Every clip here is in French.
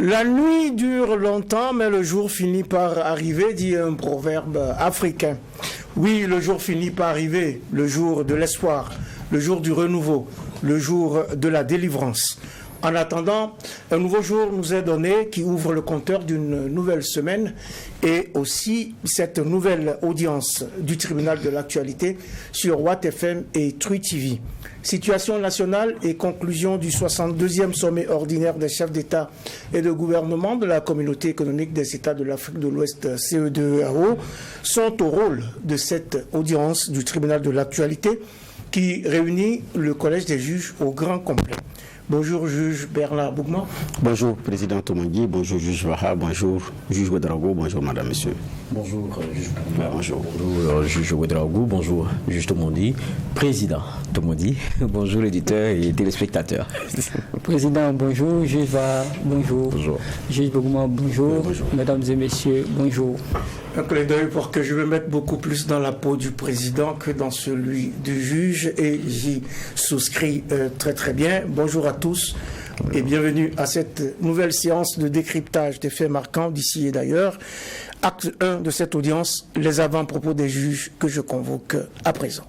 La nuit dure longtemps, mais le jour finit par arriver, dit un proverbe africain. Oui, le jour finit par arriver, le jour de l'espoir, le jour du renouveau, le jour de la délivrance. En attendant, un nouveau jour nous est donné qui ouvre le compteur d'une nouvelle semaine et aussi cette nouvelle audience du tribunal de l'actualité sur Watt FM et True TV. Situation nationale et conclusion du 62e sommet ordinaire des chefs d'État et de gouvernement de la communauté économique des États de l'Afrique de l'Ouest, CEDEAO, sont au rôle de cette audience du tribunal de l'actualité qui réunit le collège des juges au grand complet. Bonjour, juge Bernard Bougman. Bonjour, président Tomangui. Bonjour, juge Vaha. Bonjour, juge Ouedraogo. Bonjour, madame, monsieur. Bonjour, juge Bougman. Bonjour. Bonjour, juge Ouedraogo. Bonjour, juge Tomangui. Président Tomangui. Bonjour, éditeurs et téléspectateurs. Président, bonjour. Juge Vaha, bonjour. Bonjour. Juge Bougman, bonjour. Bonjour. Mesdames et messieurs, bonjour. Un clin d'œil pour que je me mette beaucoup plus dans la peau du président que dans celui du juge et j'y souscris très très bien. Bonjour à tous et bienvenue à cette nouvelle séance de décryptage des faits marquants d'ici et d'ailleurs. Acte 1 de cette audience, les avant-propos des juges que je convoque à présent.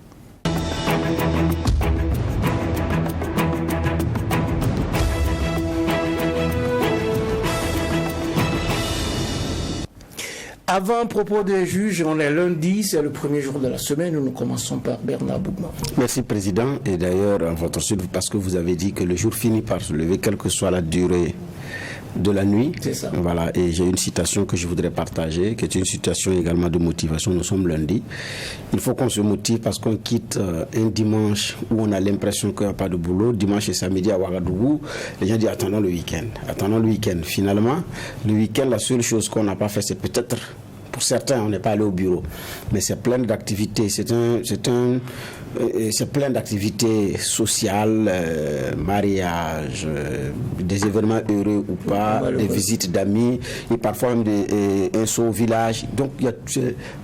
Avant propos des juges, on est lundi, c'est le premier jour de la semaine. Nous commençons par Bernard Bougman. Merci, président. Et d'ailleurs, à votre suite, parce que vous avez dit que le jour finit par se lever, quelle que soit la durée de la nuit. C'est ça. Voilà, et j'ai une citation que je voudrais partager, qui est une citation également de motivation. Nous sommes lundi. Il faut qu'on se motive parce qu'on quitte un dimanche où on a l'impression qu'il n'y a pas de boulot. Dimanche et samedi à Ouagadougou, les gens disent attendons le week-end. Attendons le week-end. Finalement, le week-end, la seule chose qu'on n'a pas fait, c'est peut-être, pour certains, on n'est pas allé au bureau. Mais c'est plein d'activités. C'est plein d'activités sociales, mariages, des événements heureux ou pas, des visites d'amis, et parfois même un saut au village. Donc,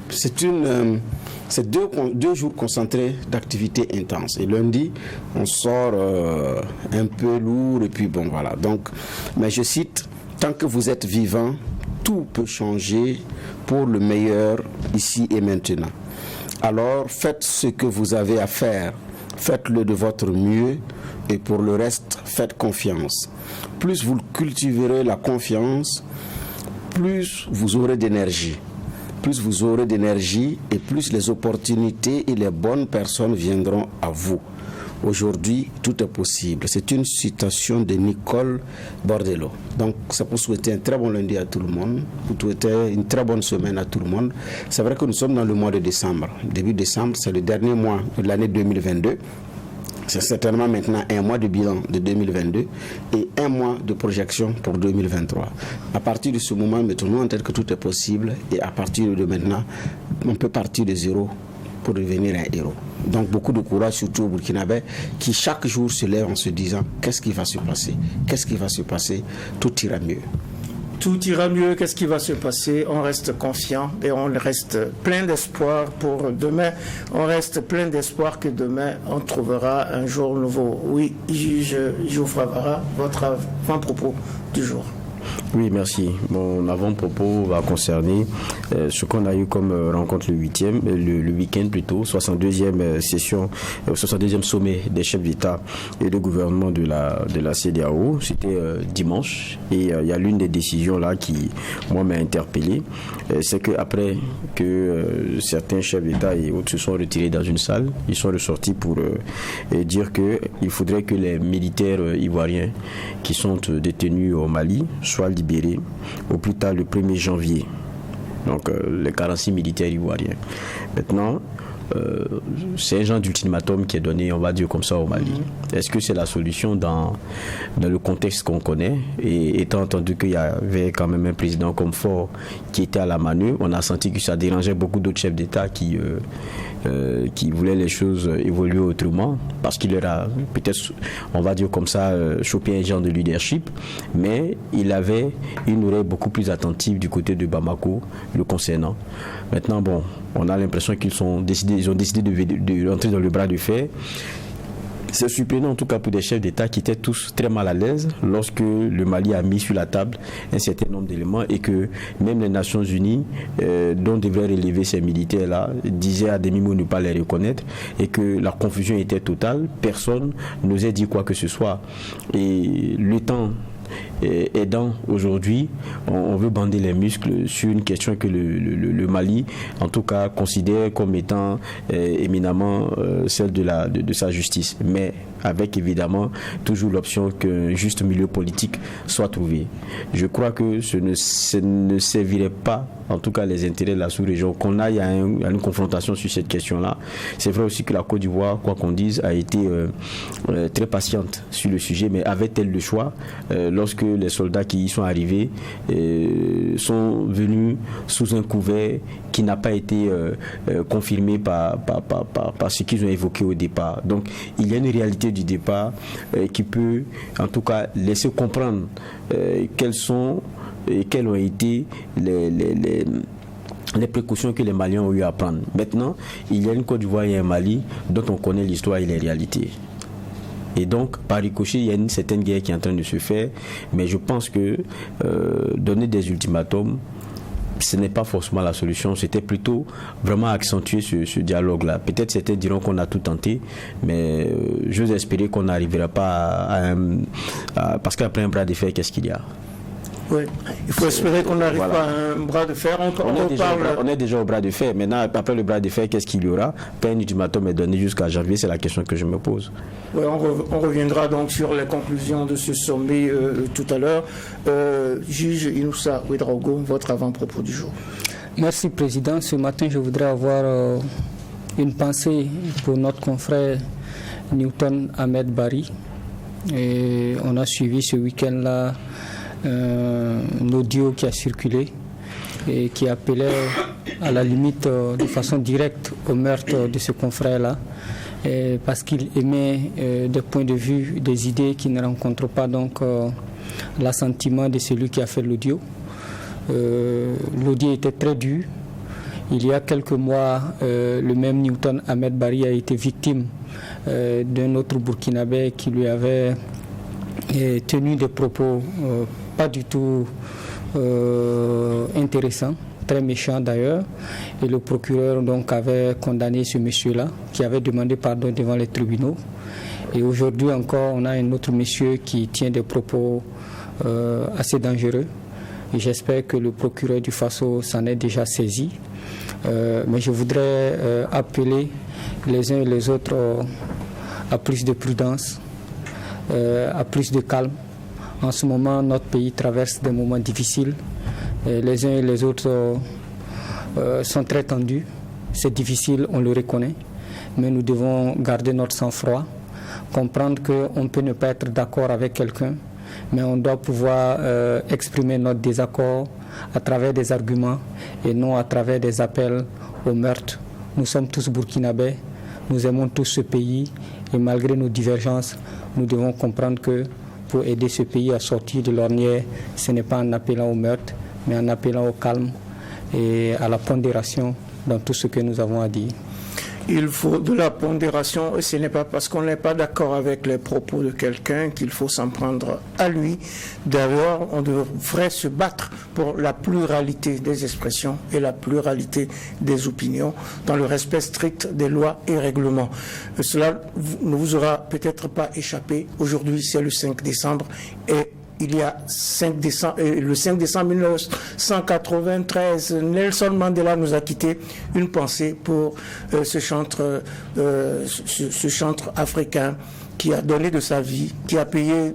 c'est deux jours concentrés d'activités intenses. Et lundi, on sort un peu lourd, et puis bon, voilà. Donc, mais je cite, tant que vous êtes vivant, tout peut changer pour le meilleur ici et maintenant. Alors faites ce que vous avez à faire, faites-le de votre mieux et pour le reste, faites confiance. Plus vous cultiverez la confiance, plus vous aurez d'énergie. Plus vous aurez d'énergie et plus les opportunités et les bonnes personnes viendront à vous. Aujourd'hui, tout est possible. C'est une citation de Nicole Bordello. Donc, c'est pour souhaiter un très bon lundi à tout le monde, pour souhaiter une très bonne semaine à tout le monde. C'est vrai que nous sommes dans le mois de décembre. Début décembre, c'est le dernier mois de l'année 2022. C'est certainement maintenant un mois de bilan de 2022 et un mois de projection pour 2023. À partir de ce moment, mettons-nous en tête que tout est possible et à partir de maintenant, on peut partir de zéro pour devenir un héros. Donc beaucoup de courage, surtout au Burkinabé, qui chaque jour se lève en se disant qu'est-ce qui va se passer? Qu'est-ce qui va se passer? Tout ira mieux. Tout ira mieux, qu'est-ce qui va se passer? On reste confiant et on reste plein d'espoir pour demain. On reste plein d'espoir que demain, on trouvera un jour nouveau. Oui, juge Geoffroy Vara, votre avant-propos du jour. Oui, merci. Mon avant-propos va concerner ce qu'on a eu comme rencontre le week-end plutôt, 62e session, 62e sommet des chefs d'État et de gouvernement de la CEDEAO. C'était dimanche et il y a l'une des décisions là qui, moi, m'a interpellé. C'est qu'après que certains chefs d'État et autres se sont retirés dans une salle, ils sont ressortis pour dire qu'il faudrait que les militaires ivoiriens qui sont détenus au Mali soient libérés au plus tard le 1er janvier. Donc les 46 militaires ivoiriens. Maintenant, c'est un genre d'ultimatum qui est donné, on va dire comme ça, au Mali. Est-ce que c'est la solution dans le contexte qu'on connaît? Et étant entendu qu'il y avait quand même un président comme Faure qui était à la manœuvre, on a senti que ça dérangeait beaucoup d'autres chefs d'État qui voulaient les choses évoluer autrement, parce qu'il leur a peut-être, on va dire comme ça, chopé un genre de leadership, mais il avait une oreille beaucoup plus attentive du côté de Bamako le concernant. Maintenant, bon, on a l'impression qu'ils ont décidé de rentrer dans le bras de fer. C'est surprenant en tout cas pour des chefs d'État qui étaient tous très mal à l'aise lorsque le Mali a mis sur la table un certain nombre d'éléments et que même les Nations Unies, dont devraient relever ces militaires-là, disaient à demi-mot ne pas les reconnaître et que la confusion était totale. Personne n'osait dire quoi que ce soit. Et le temps aidant aujourd'hui, on veut bander les muscles sur une question que le Mali, en tout cas, considère comme étant éminemment celle de sa justice. Mais avec évidemment toujours l'option qu'un juste milieu politique soit trouvé. Je crois que ce ne servirait pas, en tout cas les intérêts de la sous-région, qu'on aille à une confrontation sur cette question-là. C'est vrai aussi que la Côte d'Ivoire, quoi qu'on dise, a été très patiente sur le sujet, mais avait-elle le choix lorsque les soldats qui y sont arrivés sont venus sous un couvert qui n'a pas été confirmé par ce qu'ils ont évoqué au départ. Donc il y a une réalité du départ qui peut en tout cas laisser comprendre quelles ont été les précautions que les Maliens ont eu à prendre. Maintenant, il y a une Côte d'Ivoire et un Mali dont on connaît l'histoire et les réalités. Et donc, par ricochet, il y a une certaine guerre qui est en train de se faire, mais je pense que donner des ultimatums, ce n'est pas forcément la solution, c'était plutôt vraiment accentuer ce dialogue-là. Peut-être certains diront qu'on a tout tenté, mais j'ose espérer qu'on n'arrivera pas parce qu'après un bras de fer, qu'est-ce qu'il y a? Oui, il faut espérer qu'on n'arrive pas à un bras de fer. On est déjà au bras de fer. Maintenant, après le bras de fer, qu'est-ce qu'il y aura? Pas un ultimatum est donné jusqu'à janvier, c'est la question que je me pose. Oui, on reviendra donc sur les conclusions de ce sommet tout à l'heure. Juge Inoussa Ouedraogo, votre avant-propos du jour. Merci, Président. Ce matin, je voudrais avoir une pensée pour notre confrère Newton Ahmed Bari. Et on a suivi ce week-end-là un audio qui a circulé et qui appelait à la limite de façon directe au meurtre de ce confrère-là, parce qu'il émet des points de vue, des idées qui ne rencontrent pas donc l'assentiment de celui qui a fait l'audio. L'audio était très dur. Il y a quelques mois, le même Newton Ahmed Bari a été victime d'un autre Burkinabé qui lui avait tenu des propos pas du tout intéressants, très méchants d'ailleurs, et le procureur donc avait condamné ce monsieur-là qui avait demandé pardon devant les tribunaux. Et aujourd'hui encore, on a un autre monsieur qui tient des propos assez dangereux. Et j'espère que le procureur du Faso s'en est déjà saisi. Mais je voudrais appeler les uns et les autres à plus de prudence, à plus de calme. En ce moment, notre pays traverse des moments difficiles. Les uns et les autres sont très tendus. C'est difficile, on le reconnaît. Mais nous devons garder notre sang-froid, comprendre qu'on peut ne pas être d'accord avec quelqu'un, mais on doit pouvoir exprimer notre désaccord à travers des arguments et non à travers des appels au meurtre. Nous sommes tous burkinabés, nous aimons tous ce pays et malgré nos divergences, nous devons comprendre que pour aider ce pays à sortir de l'ornière, ce n'est pas en appelant au meurtre, mais en appelant au calme et à la pondération dans tout ce que nous avons à dire. Il faut de la pondération et ce n'est pas parce qu'on n'est pas d'accord avec les propos de quelqu'un qu'il faut s'en prendre à lui. D'ailleurs, on devrait se battre pour la pluralité des expressions et la pluralité des opinions dans le respect strict des lois et règlements. Cela ne vous aura peut-être pas échappé. Aujourd'hui, c'est le 5 décembre et il y a le 5 décembre 1993, Nelson Mandela nous a quittés. Une pensée pour ce chantre africain qui a donné de sa vie, qui a payé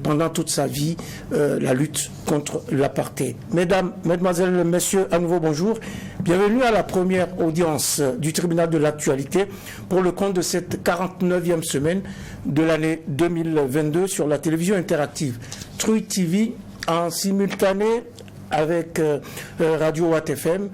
pendant toute sa vie la lutte contre l'apartheid. Mesdames, mesdemoiselles, messieurs, à nouveau bonjour. Bienvenue à la première audience du tribunal de l'actualité pour le compte de cette 49e semaine de l'année 2022 sur la télévision interactive Truy TV en simultané avec Radio Watt FM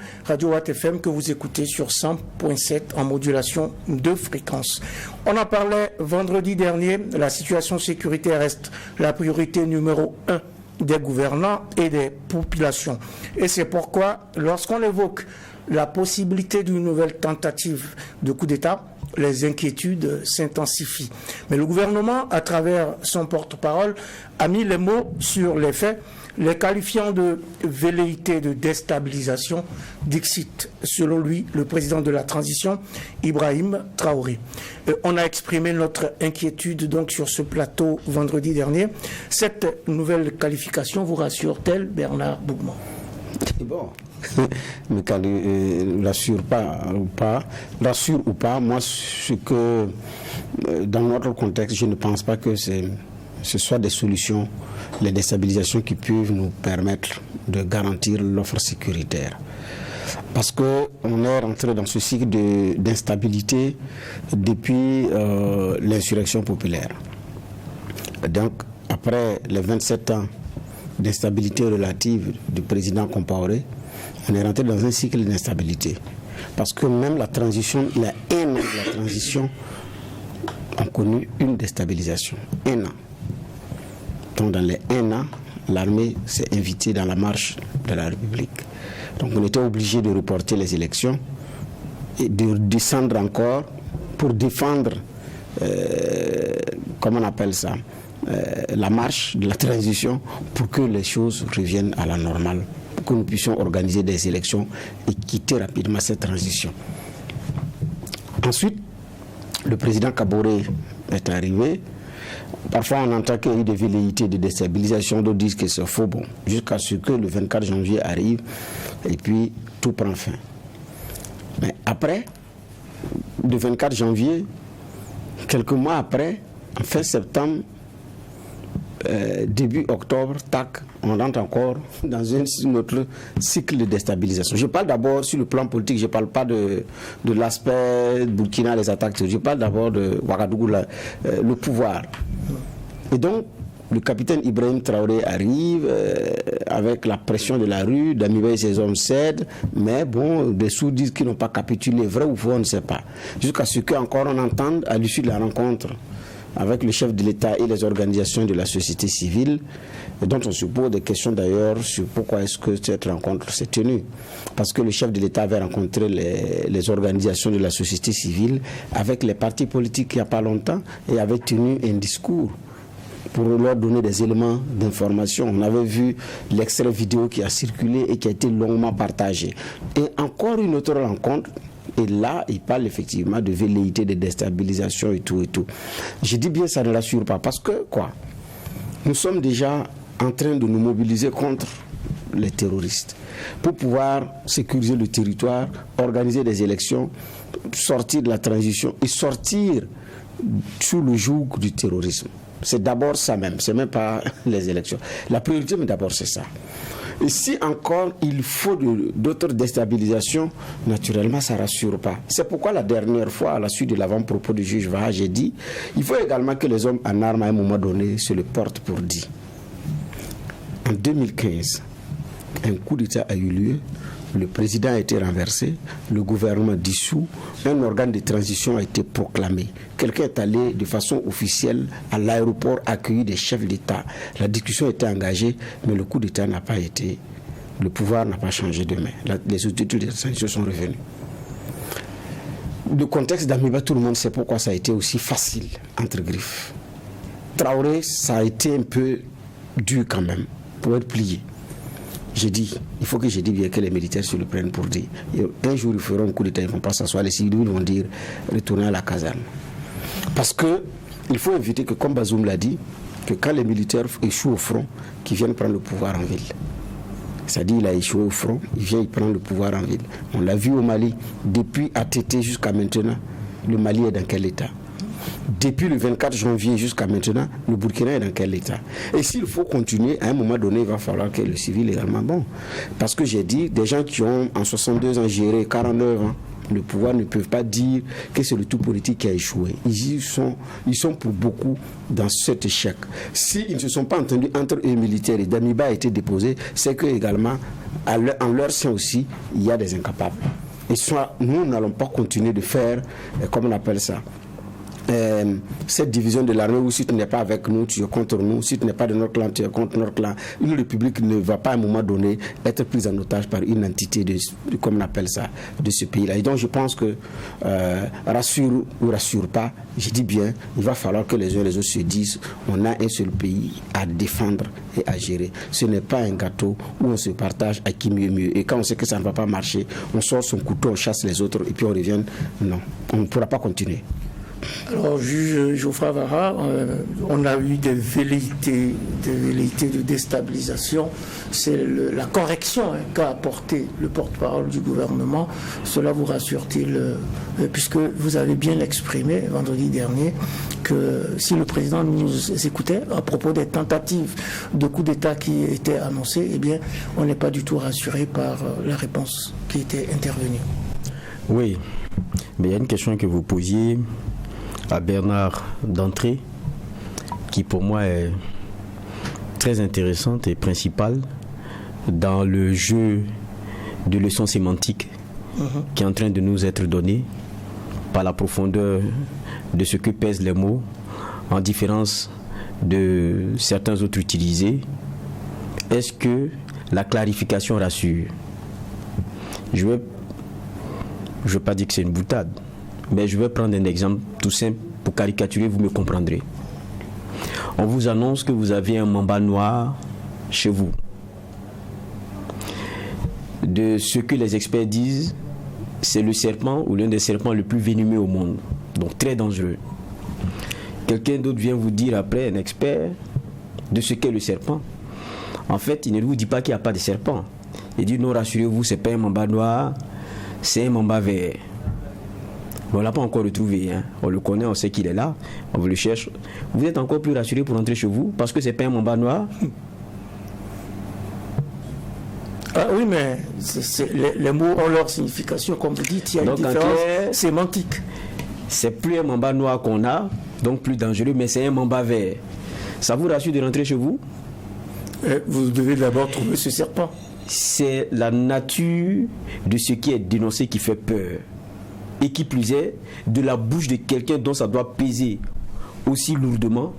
que vous écoutez sur 100.7 en modulation de fréquence. On en parlait vendredi dernier, la situation sécuritaire reste la priorité numéro 1 des gouvernants et des populations. Et c'est pourquoi, lorsqu'on évoque la possibilité d'une nouvelle tentative de coup d'État, les inquiétudes s'intensifient. Mais le gouvernement, à travers son porte-parole, a mis les mots sur les faits, les qualifiant de velléité de déstabilisation, dixit, selon lui, le président de la transition, Ibrahim Traoré. On a exprimé notre inquiétude donc sur ce plateau vendredi dernier. Cette nouvelle qualification vous rassure-t-elle, Bernard Bougman? Bon, me rassure ou pas, moi, ce que, dans notre contexte, je ne pense pas que ce soit des solutions, les déstabilisations qui peuvent nous permettre de garantir l'offre sécuritaire. Parce qu'on est rentré dans ce cycle d'instabilité depuis l'insurrection populaire. Donc, après les 27 ans d'instabilité relative du président Compaoré, on est rentré dans un cycle d'instabilité. Parce que même la transition, la haine de la transition a connu une déstabilisation. 1 an. Donc dans les 1 an, l'armée s'est invitée dans la marche de la République. Donc on était obligé de reporter les élections et de descendre encore pour défendre, comment on appelle ça, la marche de la transition pour que les choses reviennent à la normale, pour que nous puissions organiser des élections et quitter rapidement cette transition. Ensuite, le président Kaboré est arrivé. Parfois, on entend qu'il y a eu des velléités de déstabilisation, d'autres disent que c'est faux, bon, jusqu'à ce que le 24 janvier arrive et puis tout prend fin. Mais après, le 24 janvier, quelques mois après, en fin septembre, début octobre, tac, on rentre encore dans un autre cycle de déstabilisation. Je parle d'abord sur le plan politique, je ne parle pas de l'aspect Burkina, les attaques, je parle d'abord de Ouagadougou, le pouvoir. Et donc, le capitaine Ibrahim Traoré arrive avec la pression de la rue, Damiba et ses hommes cèdent, mais bon, des sourds disent qu'ils n'ont pas capitulé, vrai ou faux, on ne sait pas. Jusqu'à ce qu'encore on entende, à l'issue de la rencontre avec le chef de l'État et les organisations de la société civile, dont on se pose des questions d'ailleurs sur pourquoi est-ce que cette rencontre s'est tenue. Parce que le chef de l'État avait rencontré les organisations de la société civile avec les partis politiques il n'y a pas longtemps et avait tenu un discours pour leur donner des éléments d'information. On avait vu l'extrait vidéo qui a circulé et qui a été longuement partagé. Et encore une autre rencontre. Et là, il parle effectivement de velléité, de déstabilisation et tout et tout. Je dis bien ça ne l'assure pas parce que quoi? Nous sommes déjà en train de nous mobiliser contre les terroristes pour pouvoir sécuriser le territoire, organiser des élections, sortir de la transition et sortir sous le joug du terrorisme. C'est d'abord ça même, c'est même pas les élections. La priorité, mais d'abord c'est ça. Et si encore il faut d'autres déstabilisations, naturellement ça ne rassure pas. C'est pourquoi la dernière fois, à la suite de l'avant-propos du juge Vaha, j'ai dit il faut également que les hommes en armes à un moment donné se le portent pour dit. En 2015, un coup d'État a eu lieu, le président a été renversé, le gouvernement dissous, un organe de transition a été proclamé. Quelqu'un est allé de façon officielle à l'aéroport accueillir des chefs d'État. La discussion a été engagée, mais le coup d'État n'a pas été, le pouvoir n'a pas changé de main. Les autorités de transition sont revenues. Le contexte d'Amiba, tout le monde sait pourquoi ça a été aussi facile, entre griffes. Traoré, ça a été un peu dur quand même, pour être plié. J'ai dit, il faut que je dise bien que les militaires se le prennent pour dire. Un jour, ils feront un coup d'État, ils ne vont pas s'asseoir. Les civils vont dire, retournez à la caserne. Parce qu'il faut éviter que, comme Bazoum l'a dit, que quand les militaires échouent au front, qu'ils viennent prendre le pouvoir en ville. C'est-à-dire, il a échoué au front, il vient prendre le pouvoir en ville. On l'a vu au Mali, depuis ATT jusqu'à maintenant, le Mali est dans quel état? Depuis le 24 janvier jusqu'à maintenant, le Burkina est dans quel état? Et s'il faut continuer, à un moment donné, il va falloir que le civil également bon. Parce que j'ai dit, des gens qui ont en 62 ans géré 49 ans, le pouvoir ne peuvent pas dire que c'est le tout politique qui a échoué. Ils sont pour beaucoup dans cet échec. S'ils ne se sont pas entendus entre eux militaires et Damiba a été déposé, c'est que également, en leur sein aussi, il y a des incapables. Et soit nous n'allons pas continuer de faire, comme on appelle ça, cette division de l'armée où si tu n'es pas avec nous, tu es contre nous, si tu n'es pas de notre clan, tu es contre notre clan. Une république ne va pas à un moment donné être prise en otage par une entité comme on appelle ça, de ce pays-là. Et donc je pense que rassure ou rassure pas, je dis bien, il va falloir que les uns et les autres se disent on a un seul pays à défendre et à gérer. Ce n'est pas un gâteau où on se partage à qui mieux. Et quand on sait que ça ne va pas marcher, on sort son couteau, on chasse les autres et puis on revient. Non, on ne pourra pas continuer. Alors, juge Geoffroy Avara, on a eu des velléités de déstabilisation. C'est la correction qu'a apporté le porte-parole du gouvernement. Cela vous rassure-t-il, puisque vous avez bien exprimé vendredi dernier que si le président nous écoutait à propos des tentatives de coup d'État qui étaient annoncées, eh bien, on n'est pas du tout rassuré par la réponse qui était intervenue. Oui, mais il y a une question que vous posiez à Bernard d'entrée, qui pour moi est très intéressante et principale dans le jeu de leçons sémantiques qui est en train de nous être donné par la profondeur de ce que pèsent les mots, en différence de certains autres utilisés. Est-ce que la clarification rassure? Je ne veux pas dire que c'est une boutade, mais je vais prendre un exemple tout simple pour caricaturer, vous me comprendrez. On vous annonce que vous avez un mamba noir chez vous. De ce que les experts disent, c'est le serpent ou l'un des serpents le plus venimeux au monde, donc très dangereux. Quelqu'un d'autre vient vous dire après, un expert, de ce qu'est le serpent. En fait, il ne vous dit pas qu'il n'y a pas de serpent. Il dit non, rassurez-vous, c'est pas un mamba noir, c'est un mamba vert. Mais on ne l'a pas encore retrouvé. On le connaît, on sait qu'il est là. On le cherche. Vous êtes encore plus rassuré pour rentrer chez vous parce que ce n'est pas un mamba noir. Ah oui, mais les mots ont leur signification. Comme vous dites, il y a une différence sémantique. C'est plus un mamba noir qu'on a, donc plus dangereux, mais c'est un mamba vert. Ça vous rassure de rentrer chez vous? Vous devez d'abord trouver ce serpent. C'est la nature de ce qui est dénoncé qui fait peur. Et qui plus est, de la bouche de quelqu'un dont ça doit peser aussi lourdement,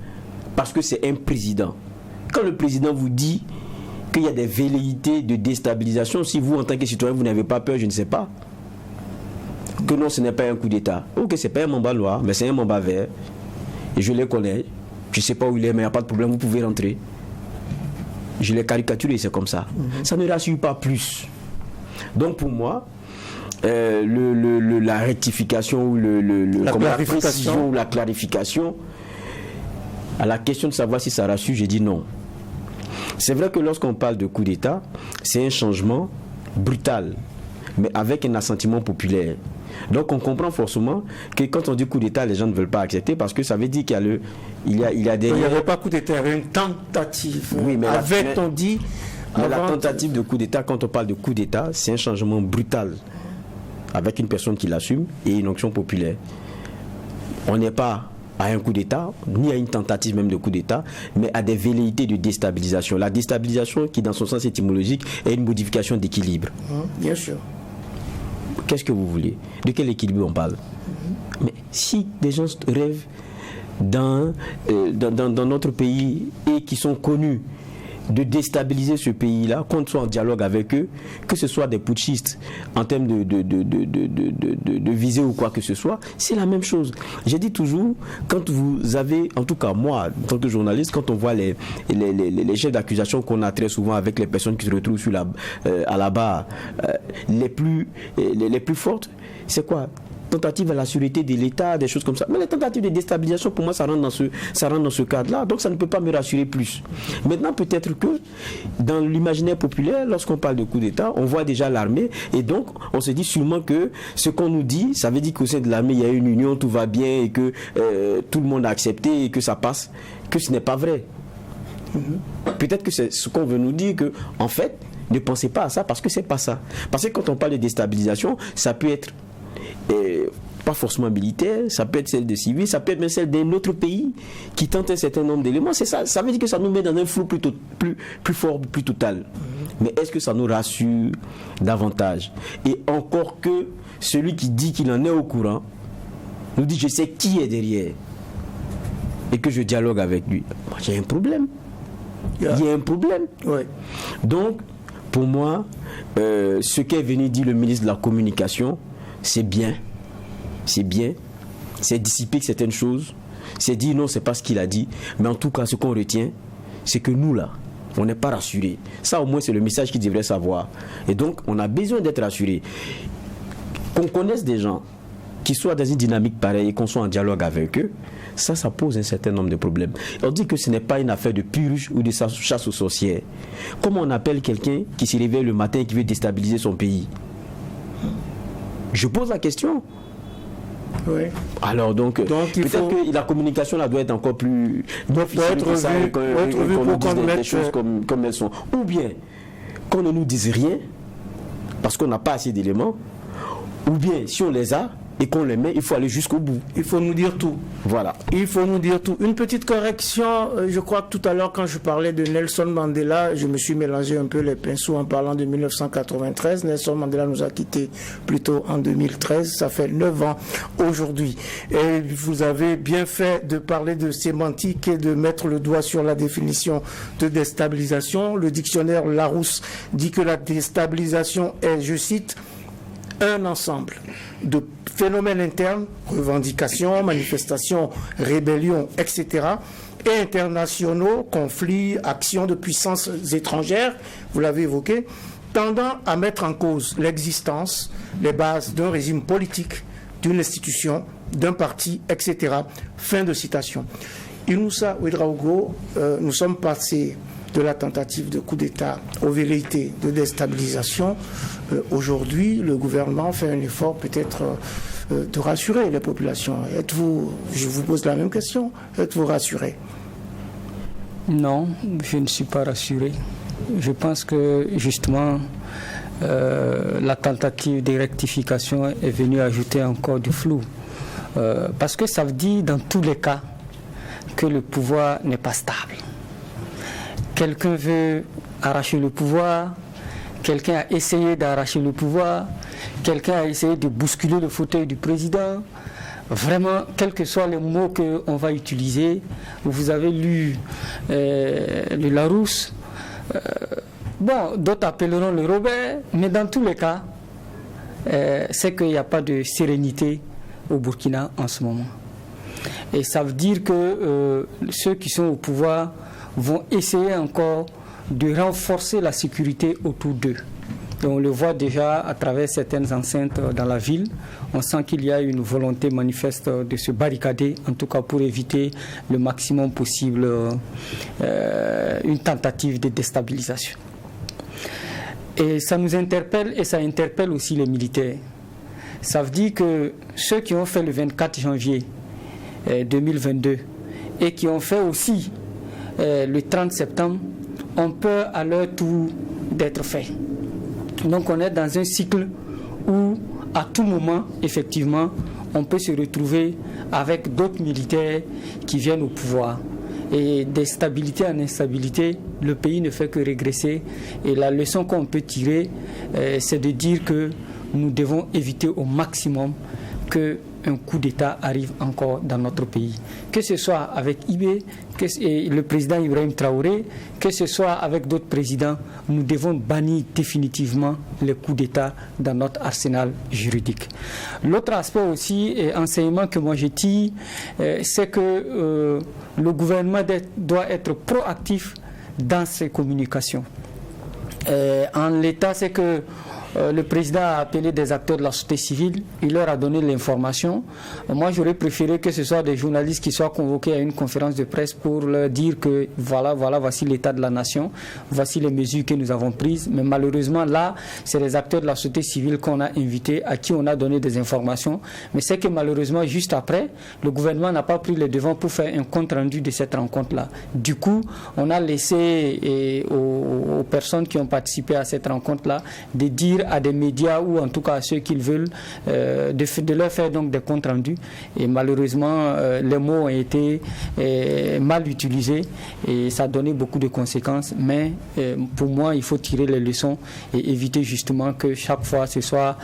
parce que c'est un président. Quand le président vous dit qu'il y a des velléités de déstabilisation, si vous, en tant que citoyen, vous n'avez pas peur, je ne sais pas. Que non, ce n'est pas un coup d'État. Ok, ce n'est pas un mamba noir, mais c'est un mamba vert. Et je les connais. Je ne sais pas où il est, mais il n'y a pas de problème, vous pouvez rentrer. Je l'ai caricaturé, c'est comme ça. Ça ne rassure pas plus. Donc pour moi, la rectification ou la précision ou la clarification à la question de savoir si ça rassure, j'ai dit non. C'est vrai que lorsqu'on parle de coup d'État, c'est un changement brutal, mais avec un assentiment populaire. Donc on comprend forcément que quand on dit coup d'État, les gens ne veulent pas accepter parce que ça veut dire qu'il y a des... Il n'y avait pas coup d'État, il y avait une tentative. Oui, mais on dit... Mais la tentative de coup d'État, quand on parle de coup d'État, c'est un changement brutal avec une personne qui l'assume et une onction populaire. On n'est pas à un coup d'État, ni à une tentative même de coup d'État, mais à des velléités de déstabilisation. La déstabilisation, qui dans son sens étymologique, est une modification d'équilibre. Bien sûr. Qu'est-ce que vous voulez? De quel équilibre on parle? Mais si des gens rêvent dans notre pays et qui sont connus de déstabiliser ce pays-là, qu'on soit en dialogue avec eux, que ce soit des putschistes en termes de visée ou quoi que ce soit, c'est la même chose. J'ai dit toujours, quand vous avez, en tout cas moi, en tant que journaliste, quand on voit les chefs d'accusation qu'on a très souvent avec les personnes qui se retrouvent à la barre, les plus fortes, c'est quoi? Tentative à la sûreté de l'État, des choses comme ça. Mais les tentatives de déstabilisation, pour moi, ça rentre dans ce cadre-là. Donc, ça ne peut pas me rassurer plus. Maintenant, peut-être que dans l'imaginaire populaire, lorsqu'on parle de coup d'État, on voit déjà l'armée. Et donc, on se dit sûrement que ce qu'on nous dit, ça veut dire qu'au sein de l'armée, il y a une union, tout va bien et que tout le monde a accepté et que ça passe. Que ce n'est pas vrai. Peut-être que c'est ce qu'on veut nous dire que, en fait, ne pensez pas à ça parce que c'est pas ça. Parce que quand on parle de déstabilisation, ça peut être pas forcément militaire, ça peut être celle de civils, ça peut être même celle d'un autre pays qui tente un certain nombre d'éléments. C'est ça, ça veut dire que ça nous met dans un flou plus fort, plus total. Mais est-ce que ça nous rassure davantage? Et encore que celui qui dit qu'il en est au courant nous dit je sais qui est derrière et que je dialogue avec lui, moi j'ai un problème. Il y a un problème. Ouais. Donc, pour moi, ce qu'est venu dire le ministre de la Communication, c'est bien. C'est bien. C'est dissiper certaines choses. C'est dire non, c'est pas ce qu'il a dit. Mais en tout cas, ce qu'on retient, c'est que nous, là, on n'est pas rassurés. Ça, au moins, c'est le message qu'ils devraient savoir. Et donc, on a besoin d'être rassurés. Qu'on connaisse des gens qui soient dans une dynamique pareille et qu'on soit en dialogue avec eux, ça pose un certain nombre de problèmes. On dit que ce n'est pas une affaire de purge ou de chasse aux sorcières. Comment on appelle quelqu'un qui se réveille le matin et qui veut déstabiliser son pays? Je pose la question. Oui. Alors donc peut-être que la communication là doit être encore plus difficile que ça, qu'on nous dise des choses comme elles sont. Ou bien qu'on ne nous dise rien parce qu'on n'a pas assez d'éléments. Ou bien si on les a et qu'on les met, il faut aller jusqu'au bout. Il faut nous dire tout. Voilà. Il faut nous dire tout. Une petite correction, je crois que tout à l'heure quand je parlais de Nelson Mandela, je me suis mélangé un peu les pinceaux en parlant de 1993. Nelson Mandela nous a quittés plutôt en 2013, ça fait 9 ans aujourd'hui. Et vous avez bien fait de parler de sémantique et de mettre le doigt sur la définition de déstabilisation. Le dictionnaire Larousse dit que la déstabilisation est, je cite, un ensemble de phénomènes internes, revendications, manifestations, rébellions, etc., et internationaux, conflits, actions de puissances étrangères, vous l'avez évoqué, tendant à mettre en cause l'existence, les bases d'un régime politique, d'une institution, d'un parti, etc. Fin de citation. Inoussa Ouedraogo, nous sommes passés de la tentative de coup d'État aux velléités de déstabilisation. Aujourd'hui, le gouvernement fait un effort peut-être de rassurer les populations. Êtes-vous, je vous pose la même question, êtes-vous rassuré? Non, je ne suis pas rassuré. Je pense que justement, la tentative de rectification est venue ajouter encore du flou. Parce que ça veut dire dans tous les cas que le pouvoir n'est pas stable. Quelqu'un veut arracher le pouvoir, quelqu'un a essayé d'arracher le pouvoir, quelqu'un a essayé de bousculer le fauteuil du président. Vraiment, quels que soient les mots qu'on va utiliser, vous avez lu le Larousse, bon, d'autres appelleront le Robert, mais dans tous les cas, c'est qu'il n'y a pas de sérénité au Burkina en ce moment. Et ça veut dire que ceux qui sont au pouvoir vont essayer encore de renforcer la sécurité autour d'eux. Et on le voit déjà à travers certaines enceintes dans la ville. On sent qu'il y a une volonté manifeste de se barricader, en tout cas pour éviter le maximum possible une tentative de déstabilisation. Et ça nous interpelle et ça interpelle aussi les militaires. Ça veut dire que ceux qui ont fait le 24 janvier 2022 et qui ont fait aussi le 30 septembre ont peur à leur tour d'être faits. Donc on est dans un cycle où à tout moment, effectivement, on peut se retrouver avec d'autres militaires qui viennent au pouvoir. Et d'instabilité en instabilité, le pays ne fait que régresser. Et la leçon qu'on peut tirer, c'est de dire que nous devons éviter au maximum qu'un coup d'État arrive encore dans notre pays. Que ce soit avec IB, le président Ibrahim Traoré, que ce soit avec d'autres présidents, nous devons bannir définitivement les coups d'État dans notre arsenal juridique. L'autre aspect aussi, et enseignement que moi je tire, c'est que le gouvernement doit être proactif dans ses communications. En l'état, c'est que le président a appelé des acteurs de la société civile, il leur a donné l'information. Moi, j'aurais préféré que ce soit des journalistes qui soient convoqués à une conférence de presse pour leur dire que voici l'état de la nation, voici les mesures que nous avons prises. Mais malheureusement, là, c'est les acteurs de la société civile qu'on a invités, à qui on a donné des informations. Mais c'est que malheureusement, juste après, le gouvernement n'a pas pris les devants pour faire un compte rendu de cette rencontre-là. Du coup, on a laissé aux personnes qui ont participé à cette rencontre-là de dire dire à des médias ou en tout cas à ceux qu'ils veulent de leur faire donc des comptes rendus. Et malheureusement, les mots ont été mal utilisés et ça a donné beaucoup de conséquences. Mais pour moi, il faut tirer les leçons et éviter justement que chaque fois ce soit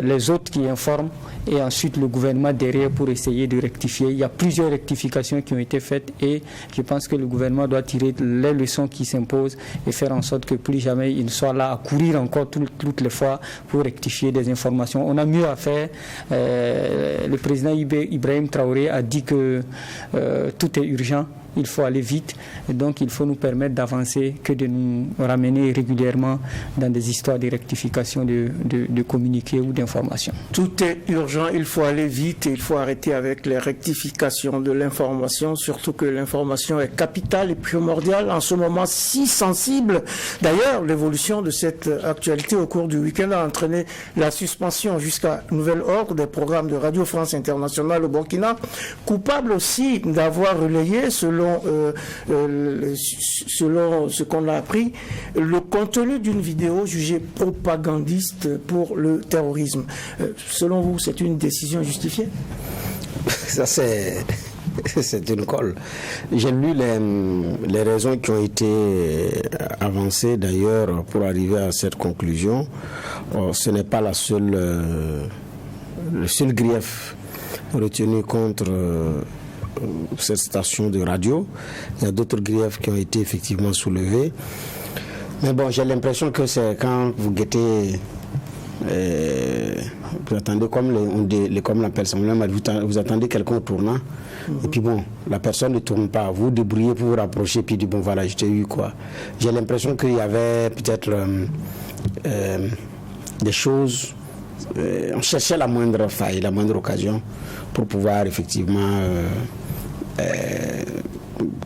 les autres qui informent et ensuite le gouvernement derrière pour essayer de rectifier. Il y a plusieurs rectifications qui ont été faites et je pense que le gouvernement doit tirer les leçons qui s'imposent et faire en sorte que plus jamais il ne soit là à courir encore toutes les fois pour rectifier des informations. On a mieux à faire. Le président Ibrahim Traoré a dit que tout est urgent. Il faut aller vite, et donc il faut nous permettre d'avancer que de nous ramener régulièrement dans des histoires de rectification de communiqués ou d'informations. Tout est urgent, il faut aller vite et il faut arrêter avec les rectifications de l'information, surtout que l'information est capitale et primordiale en ce moment si sensible. D'ailleurs, l'évolution de cette actualité au cours du week-end a entraîné la suspension jusqu'à nouvel ordre des programmes de Radio France Internationale au Burkina, coupable aussi d'avoir relayé, selon ce qu'on a appris, le contenu d'une vidéo jugée propagandiste pour le terrorisme. Selon vous, c'est une décision justifiée? Ça, c'est une colle. J'ai lu les raisons qui ont été avancées d'ailleurs pour arriver à cette conclusion. Ce n'est pas le seul grief retenu contre cette station de radio. Il y a d'autres griefs qui ont été effectivement soulevés. Mais bon, j'ai l'impression que c'est quand vous guettez, vous attendez comme on appelle ça, vous attendez quelqu'un au tournant, et puis bon, la personne ne tourne pas, vous débrouillez pour vous rapprocher, puis dit bon voilà, je t'ai eu quoi. J'ai l'impression qu'il y avait peut-être des choses, on cherchait la moindre faille, la moindre occasion pour pouvoir effectivement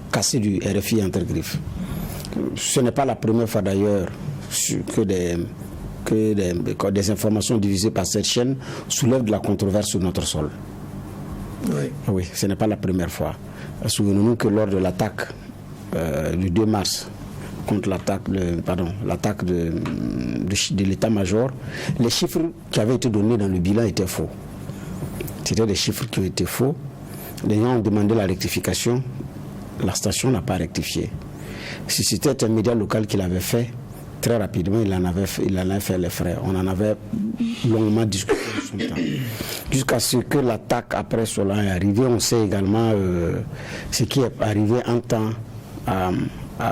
casser du RFI entre griffes. Ce n'est pas la première fois d'ailleurs que des informations diffusées par cette chaîne soulèvent de la controverse sur notre sol. Oui, ce n'est pas la première fois. Souvenons-nous que lors de l'attaque du 2 mars, contre l'attaque de l'état-major, les chiffres qui avaient été donnés dans le bilan étaient faux. C'était des chiffres qui ont été faux. Les gens ont demandé la rectification. La station n'a pas rectifié. Si c'était un média local qui l'avait fait, très rapidement, il en avait fait les frais. On en avait longuement discuté de son temps. Jusqu'à ce que l'attaque après cela est arrivée, on sait également ce qui est arrivé en temps à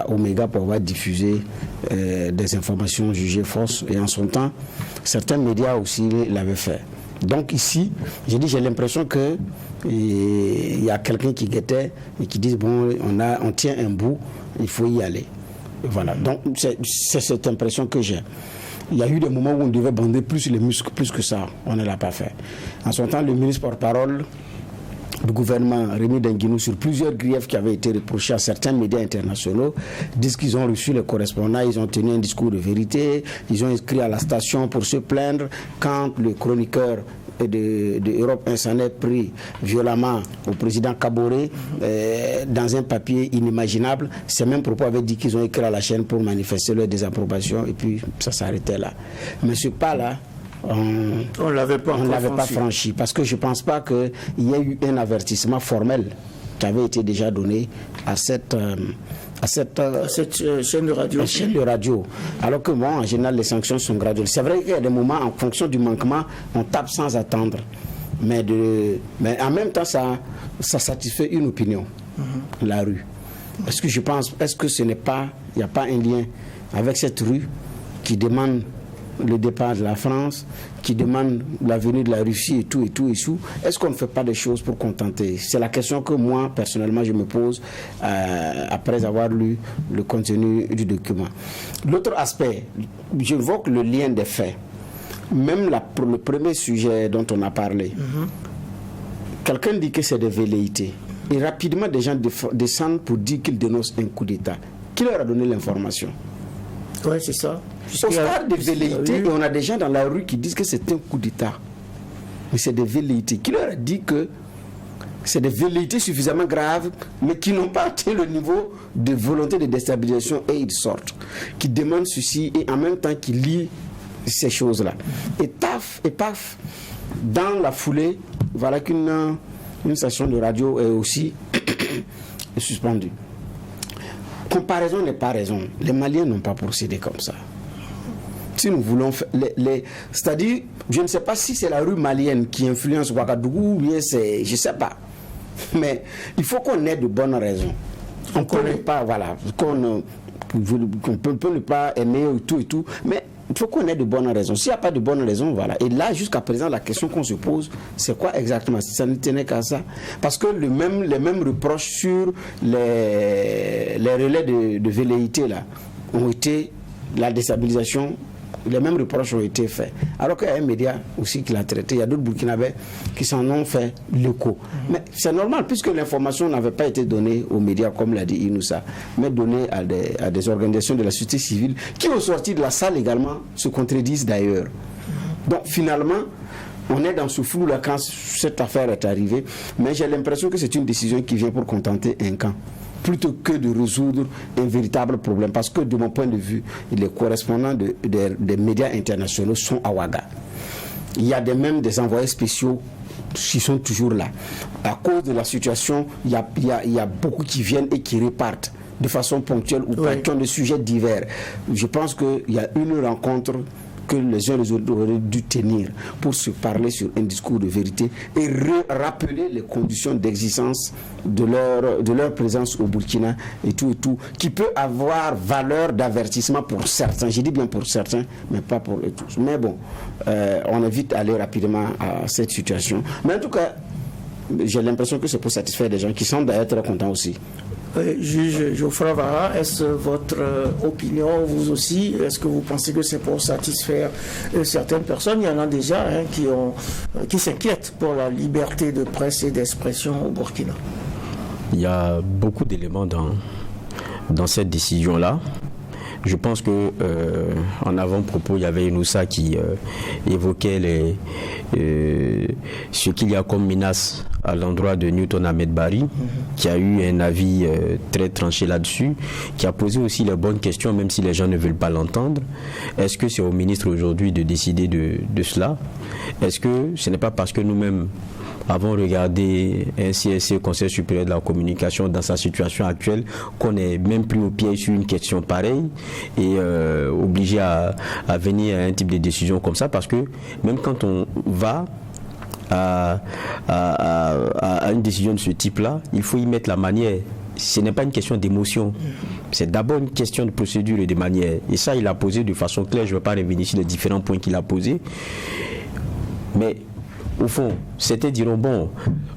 Omega pour avoir diffusé des informations jugées fausses. Et en son temps, certains médias aussi l'avaient fait. Donc ici, j'ai l'impression que il y a quelqu'un qui guettait et qui dit bon, on tient un bout, il faut y aller. Voilà. Donc c'est cette impression que j'ai. Il y a eu des moments où on devait bander plus les muscles, plus que ça. On ne l'a pas fait. En son temps, le ministre porte-parole du gouvernement, Rémi Denguinou, sur plusieurs griefs qui avaient été reprochés à certains médias internationaux, disent qu'ils ont reçu les correspondants, ils ont tenu un discours de vérité, ils ont écrit à la station pour se plaindre quand le chroniqueur de Europe 1 s'en est pris violemment au président Kaboré dans un papier inimaginable. Ces mêmes propos avaient dit qu'ils ont écrit à la chaîne pour manifester leur désapprobation et puis ça s'arrêtait là. Mais ce pas-là, on ne l'avait pas franchi parce que je ne pense pas qu'il y ait eu un avertissement formel qui avait été déjà donné à cette chaîne de radio. Alors que bon, en général, les sanctions sont graduelles. C'est vrai qu'il y a des moments, en fonction du manquement, on tape sans attendre. Mais en même temps, ça satisfait une opinion, la rue. Est-ce que il n'y a pas un lien avec cette rue qui demande le départ de la France, qui demande la venue de la Russie et tout. Est-ce qu'on ne fait pas des choses pour contenter? C'est la question que moi, personnellement, je me pose après avoir lu le contenu du document. L'autre aspect, j'évoque le lien des faits. Même le premier sujet dont on a parlé, quelqu'un dit que c'est des velléités. Et rapidement, des gens descendent pour dire qu'ils dénoncent un coup d'État. Qui leur a donné l'information? Oui, c'est ça. On parle de velléités et on a des gens dans la rue qui disent que c'est un coup d'État. Mais c'est des velléités. Qui leur a dit que c'est des velléités suffisamment graves, mais qui n'ont pas atteint le niveau de volonté de déstabilisation et ils sortent. Qui demandent ceci et en même temps qui lient ces choses-là. Et paf, dans la foulée, voilà qu'une station de radio est aussi suspendue. Comparaison n'est pas raison. Les Maliens n'ont pas procédé comme ça. Si nous voulons faire c'est-à-dire, je ne sais pas si c'est la rue malienne qui influence Ouagadougou ou bien je ne sais pas. Mais il faut qu'on ait de bonnes raisons. On ne connaît pas, voilà, qu'on peut ne pas aimer et tout, mais il faut qu'on ait de bonnes raisons. S'il n'y a pas de bonnes raisons, voilà. Et là, jusqu'à présent, la question qu'on se pose, c'est quoi exactement? Ça ne tenait qu'à ça. Parce que les mêmes reproches sur les relais de velléité, là, ont été la déstabilisation. Les mêmes reproches ont été faits. Alors qu'il y a un média aussi qui l'a traité, il y a d'autres Burkinabés qui s'en ont fait l'écho. Mais c'est normal, puisque l'information n'avait pas été donnée aux médias, comme l'a dit Inoussa, mais donnée à des organisations de la société civile qui, au sortir de la salle également, se contredisent d'ailleurs. Donc finalement, on est dans ce flou-là quand cette affaire est arrivée, mais j'ai l'impression que c'est une décision qui vient pour contenter un camp, plutôt que de résoudre un véritable problème. Parce que de mon point de vue, les correspondants des médias internationaux sont à Ouaga. Il y a même des envoyés spéciaux qui sont toujours là. À cause de la situation, il y a beaucoup qui viennent et qui repartent de façon ponctuelle ou pas, qui ont des sujets divers. Je pense qu'il y a une rencontre que les uns et les autres auraient dû tenir pour se parler sur un discours de vérité et rappeler les conditions d'existence de leur présence au Burkina et tout, qui peut avoir valeur d'avertissement pour certains. J'ai dit bien pour certains, mais pas pour eux tous. Mais bon, on évite d'aller rapidement à cette situation. Mais en tout cas, j'ai l'impression que c'est pour satisfaire des gens qui semblent d'ailleurs très contents aussi. Juge Geoffroy Vara, est-ce votre opinion, vous aussi, est-ce que vous pensez que c'est pour satisfaire certaines personnes? Il y en a déjà qui s'inquiètent pour la liberté de presse et d'expression au Burkina. Il y a beaucoup d'éléments dans cette décision-là. Je pense que en avant-propos, il y avait Inoussa qui évoquait ce qu'il y a comme menace à l'endroit de Newton Ahmed Bari, qui a eu un avis très tranché là-dessus, qui a posé aussi les bonnes questions, même si les gens ne veulent pas l'entendre. Est-ce que c'est au ministre aujourd'hui de décider de cela? Est-ce que ce n'est pas parce que nous-mêmes avons regardé un CSC, Conseil supérieur de la communication, dans sa situation actuelle, qu'on n'est même plus au pied sur une question pareille et obligé à venir à un type de décision comme ça? Parce que même quand on va à une décision de ce type-là, il faut y mettre la manière. Ce n'est pas une question d'émotion, c'est d'abord une question de procédure et de manière. Et ça, il a posé de façon claire. Je ne vais pas revenir sur les différents points qu'il a posés. Mais au fond, certains diront, bon,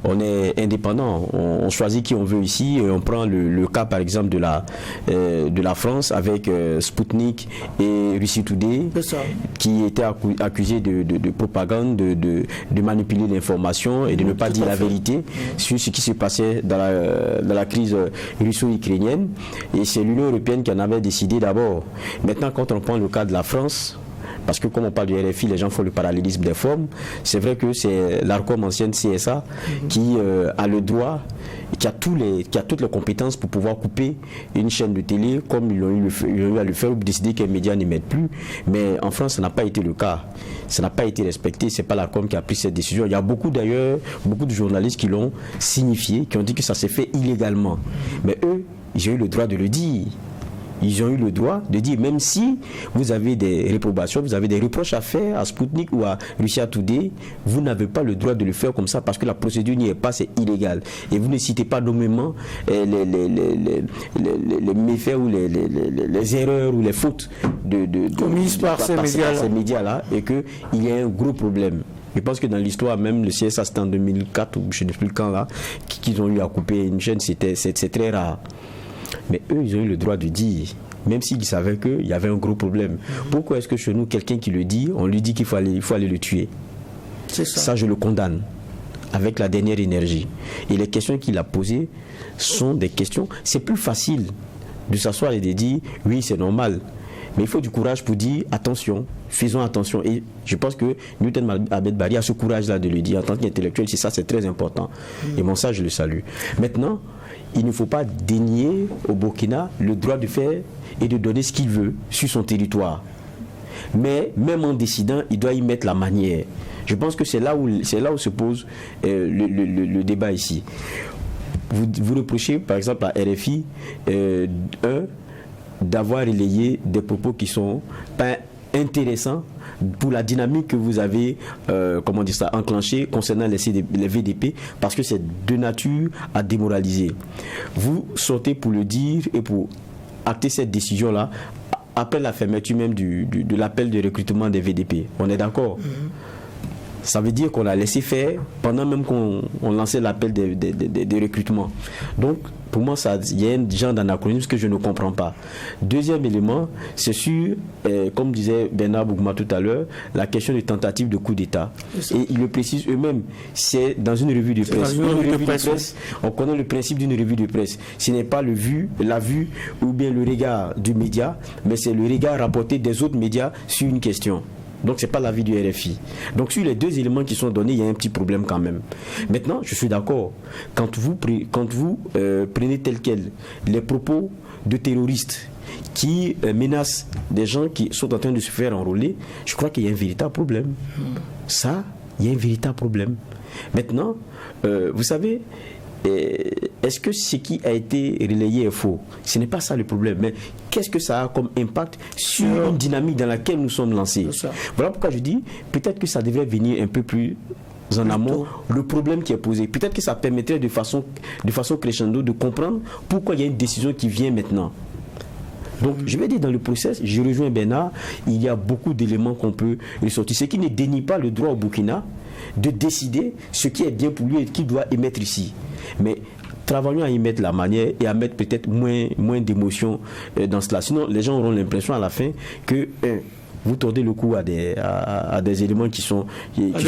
on est indépendant, on choisit qui on veut ici, et on prend le cas par exemple de la France avec Sputnik et Russie Today, qui étaient accusés de propagande, de manipuler l'information et de ne pas dire la vérité sur ce qui se passait dans la crise russo-ukrainienne. Et c'est l'Union européenne qui en avait décidé d'abord. Maintenant, quand on prend le cas de la France, parce que comme on parle du RFI, les gens font le parallélisme des formes. C'est vrai que c'est l'ARCOM, ancienne CSA, qui a le droit, qui a toutes les compétences pour pouvoir couper une chaîne de télé, comme ils ont eu à le faire, ou décider que les médias n'y mettent plus. Mais en France, ça n'a pas été le cas. Ça n'a pas été respecté. C'est pas l'ARCOM qui a pris cette décision. Il y a beaucoup de journalistes qui l'ont signifié, qui ont dit que ça s'est fait illégalement. Mais eux, j'ai eu le droit de le dire. Ils ont eu le droit de dire, même si vous avez des réprobations, vous avez des reproches à faire à Sputnik ou à Russia Today, vous n'avez pas le droit de le faire comme ça parce que la procédure n'y est pas, c'est illégal. Et vous ne citez pas nommément les méfaits ou les erreurs ou les fautes commises par ces médias-là et qu'il y a un gros problème. Je pense que dans l'histoire, même le CSA, c'était en 2004 ou je ne sais plus quand là, qu'ils ont eu à couper une chaîne, c'est très rare. Mais eux, ils ont eu le droit de dire, même s'ils savaient qu'il y avait un gros problème. Pourquoi est-ce que chez nous, quelqu'un qui le dit, on lui dit qu'il faut aller le tuer? C'est ça. Ça, je le condamne avec la dernière énergie. Et les questions qu'il a posées sont des questions... C'est plus facile de s'asseoir et de dire, oui, c'est normal. Mais il faut du courage pour dire, attention, faisons attention. Et je pense que Newton Ahmed Bari a ce courage-là de le dire en tant qu'intellectuel. C'est ça, c'est très important. Et bon, ça, je le salue. Maintenant, il ne faut pas dénier au Burkina le droit de faire et de donner ce qu'il veut sur son territoire. Mais même en décidant, il doit y mettre la manière. Je pense que c'est là où se pose le débat ici. Vous reprochez par exemple à RFI d'avoir relayé des propos qui sont pas intéressants pour la dynamique que vous avez enclenchée concernant les VDP, parce que c'est de nature à démoraliser. Vous sortez pour le dire et pour acter cette décision-là après la fermeture même de l'appel de recrutement des VDP. On est d'accord? Ça veut dire qu'on a laissé faire pendant même qu'on lançait l'appel des recrutements. Donc, pour moi, il y a un genre d'anachronisme que je ne comprends pas. Deuxième élément, c'est sur, comme disait Bernard Bougma tout à l'heure, la question de tentative de coup d'État. Et ils le précisent eux-mêmes, c'est dans une revue de presse. Une revue de presse, on connaît le principe d'une revue de presse. Ce n'est pas la vue ou bien le regard du média, mais c'est le regard rapporté des autres médias sur une question. Donc, ce n'est pas l'avis du RFI. Donc, sur les deux éléments qui sont donnés, il y a un petit problème quand même. Maintenant, je suis d'accord. Quand vous prenez tel quel les propos de terroristes qui menacent des gens qui sont en train de se faire enrôler, je crois qu'il y a un véritable problème. Ça, il y a un véritable problème. Maintenant, vous savez, est-ce que ce qui a été relayé est faux? Ce n'est pas ça le problème, mais qu'est-ce que ça a comme impact sur une dynamique dans laquelle nous sommes lancés? Voilà pourquoi je dis, peut-être que ça devrait venir un peu plus en amont, le problème qui est posé. Peut-être que ça permettrait de façon crescendo de comprendre pourquoi il y a une décision qui vient maintenant. Donc, je vais dire, dans le process, je rejoins Bernard, il y a beaucoup d'éléments qu'on peut ressortir. Ce qui ne dénie pas le droit au Burkina de décider ce qui est bien pour lui et qui doit émettre ici. Mais travaillons à y mettre la manière et à mettre peut-être moins d'émotion dans cela. Sinon, les gens auront l'impression à la fin que vous tordez le cou à des éléments qui sont... Il y a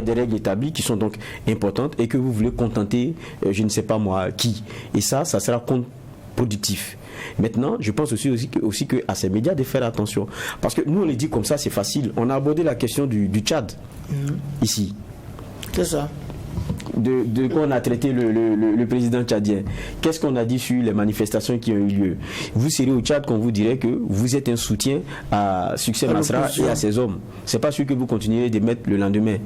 des règles établies qui sont donc importantes et que vous voulez contenter, je ne sais pas moi, qui. Et ça sera contre-productif. Maintenant, je pense aussi que à ces médias de faire attention. Parce que nous, on les dit comme ça, c'est facile. On a abordé la question du Tchad, ici. C'est ça. De quoi on a traité le président tchadien. Qu'est-ce qu'on a dit sur les manifestations qui ont eu lieu? Vous serez au Tchad quand vous direz que vous êtes un soutien à Succès Masra et à ses hommes. C'est pas sûr que vous continuerez de mettre le lendemain.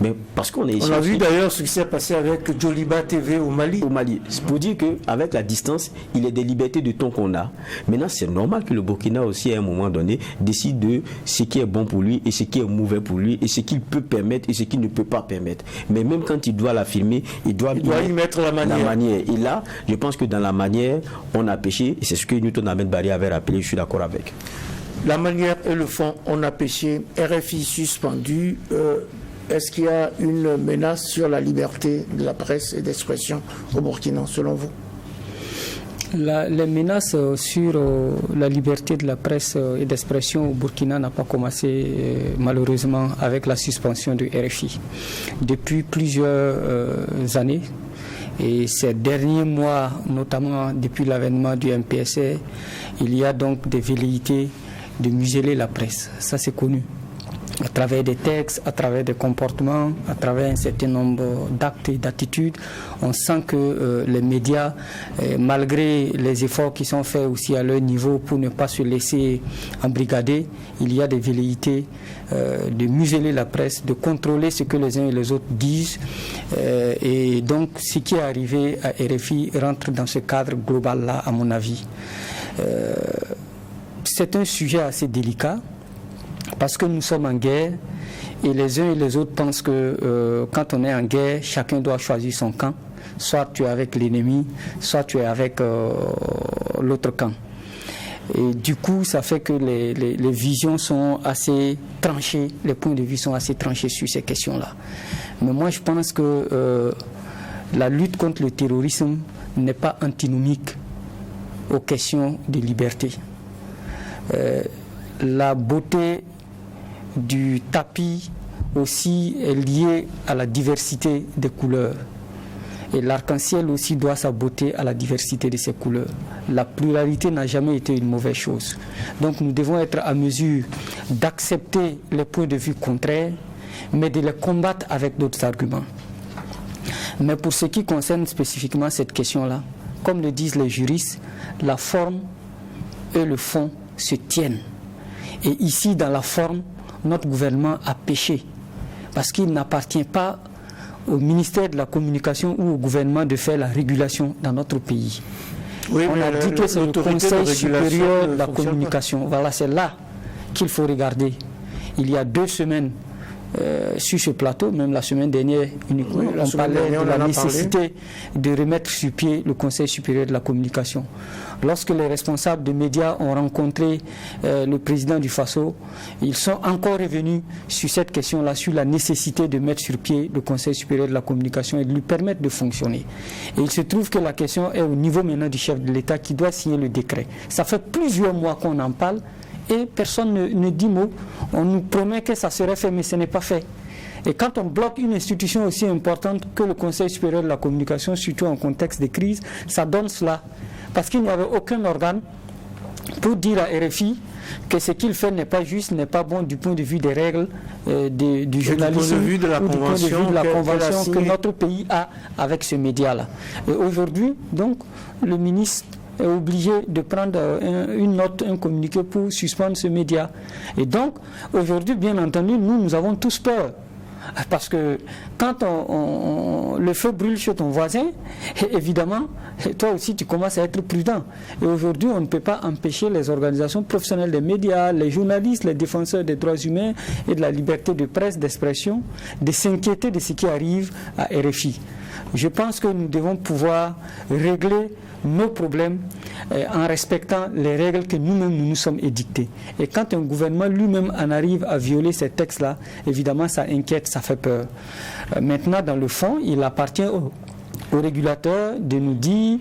Mais parce qu'on est ici. On a vu d'ailleurs ce qui s'est passé avec Joliba TV au Mali. C'est pour dire qu'avec la distance, il y a des libertés de ton qu'on a. Maintenant, c'est normal que le Burkina aussi, à un moment donné, décide de ce qui est bon pour lui et ce qui est mauvais pour lui et ce qu'il peut permettre et ce qu'il ne peut pas permettre. Mais même quand il doit l'affirmer, il doit y mettre la manière. Et là, je pense que dans la manière, on a péché, et c'est ce que Newton Ahmed Barry avait rappelé, je suis d'accord avec. La manière et le fond, on a péché. RFI suspendu. Est-ce qu'il y a une menace sur la liberté de la presse et d'expression au Burkina, selon vous? Les menaces sur la liberté de la presse et d'expression au Burkina n'a pas commencé malheureusement avec la suspension de RFI. Depuis plusieurs années, et ces derniers mois, notamment depuis l'avènement du MPSR, il y a donc des velléités de museler la presse. Ça, c'est connu. À travers des textes, à travers des comportements, à travers un certain nombre d'actes et d'attitudes, on sent que les médias, malgré les efforts qui sont faits aussi à leur niveau pour ne pas se laisser embrigader, il y a des velléités de museler la presse, de contrôler ce que les uns et les autres disent. Et donc, ce qui est arrivé à RFI rentre dans ce cadre global-là, à mon avis. C'est un sujet assez délicat, parce que nous sommes en guerre et les uns et les autres pensent que quand on est en guerre, chacun doit choisir son camp. Soit tu es avec l'ennemi, soit tu es avec l'autre camp. Et du coup, ça fait que les visions sont assez tranchées, les points de vue sont assez tranchés sur ces questions-là. Mais moi, je pense que la lutte contre le terrorisme n'est pas antinomique aux questions de liberté. La beauté du tapis aussi est liée à la diversité des couleurs. Et l'arc-en-ciel aussi doit sa beauté à la diversité de ses couleurs. La pluralité n'a jamais été une mauvaise chose. Donc nous devons être à mesure d'accepter les points de vue contraires, mais de les combattre avec d'autres arguments. Mais pour ce qui concerne spécifiquement cette question-là, comme le disent les juristes, la forme et le fond se tiennent. Et ici, dans la forme, notre gouvernement a péché. Parce qu'il n'appartient pas au ministère de la Communication ou au gouvernement de faire la régulation dans notre pays. Oui, on a dit que c'est le Conseil supérieur de la communication. Voilà, c'est là qu'il faut regarder. Il y a 2 semaines, sur ce plateau, même la semaine dernière uniquement, on parlait de la nécessité de remettre sur pied le Conseil supérieur de la communication. Lorsque les responsables de médias ont rencontré le président du FASO, ils sont encore revenus sur cette question-là, sur la nécessité de mettre sur pied le Conseil supérieur de la communication et de lui permettre de fonctionner. Et il se trouve que la question est au niveau maintenant du chef de l'État qui doit signer le décret. Ça fait plusieurs mois qu'on en parle et personne ne dit mot. On nous promet que ça serait fait, mais ce n'est pas fait. Et quand on bloque une institution aussi importante que le Conseil supérieur de la communication, surtout en contexte de crise, ça donne cela. Parce qu'il n'y avait aucun organe pour dire à RFI que ce qu'il fait n'est pas juste, n'est pas bon du point de vue des règles du journalisme ou du point de vue de la convention que notre pays a avec ce média-là. Et aujourd'hui, donc, le ministre est obligé de prendre une note, un communiqué pour suspendre ce média. Et donc, aujourd'hui, bien entendu, nous avons tous peur. Parce que quand le feu brûle chez ton voisin, évidemment, toi aussi tu commences à être prudent. Et aujourd'hui, on ne peut pas empêcher les organisations professionnelles des médias, les journalistes, les défenseurs des droits humains et de la liberté de presse, d'expression, de s'inquiéter de ce qui arrive à RFI. Je pense que nous devons pouvoir régler nos problèmes en respectant les règles que nous-mêmes nous sommes édictées. Et quand un gouvernement lui-même en arrive à violer ces textes-là, évidemment ça inquiète, ça fait peur. Maintenant, dans le fond, il appartient au régulateurs de nous dire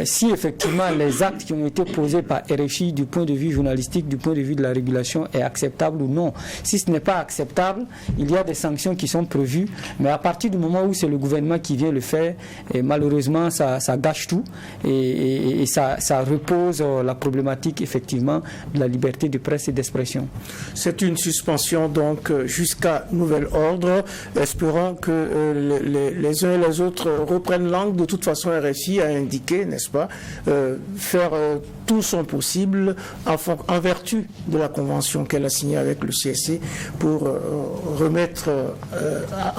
si effectivement les actes qui ont été posés par RFI du point de vue journalistique, du point de vue de la régulation est acceptable ou non. Si ce n'est pas acceptable, il y a des sanctions qui sont prévues, mais à partir du moment où c'est le gouvernement qui vient le faire, et malheureusement ça gâche tout et ça repose la problématique effectivement de la liberté de presse et d'expression. C'est une suspension donc jusqu'à nouvel ordre. Espérons que les uns et les autres reprennent langue. De toute façon, RFI a indiqué, n'est-ce pas, faire tout son possible en vertu de la convention qu'elle a signée avec le CSC pour remettre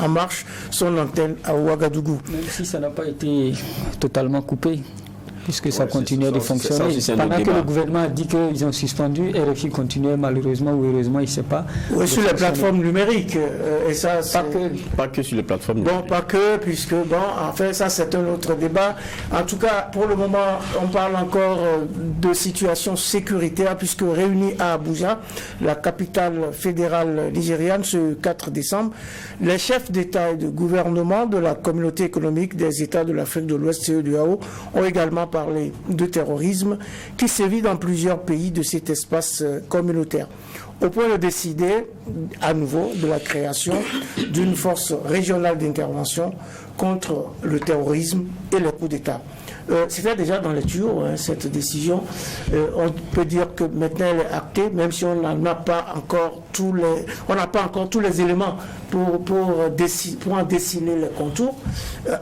en marche son antenne à Ouagadougou. Même si ça n'a pas été totalement coupé, puisque ça continuait de fonctionner. Pendant que le gouvernement a dit qu'ils ont suspendu, RFI continuait malheureusement ou heureusement, il ne sait pas. Oui, sur les plateformes numériques. Et ça, pas que sur les plateformes Bon, numériques. pas que, puisque, bon, en fait, ça c'est un autre débat. En tout cas, pour le moment, on parle encore de situation sécuritaire, puisque réunis à Abuja, la capitale fédérale nigériane, ce 4 décembre, les chefs d'État et de gouvernement de la communauté économique des États de l'Afrique de l'Ouest, CEDEAO, ont également parler de terrorisme qui sévit dans plusieurs pays de cet espace communautaire, au point de décider à nouveau de la création d'une force régionale d'intervention contre le terrorisme et les coups d'État. C'était déjà dans les tuyaux, cette décision. On peut dire que maintenant elle est actée, même si on n'a pas encore tous les éléments pour en dessiner les contours.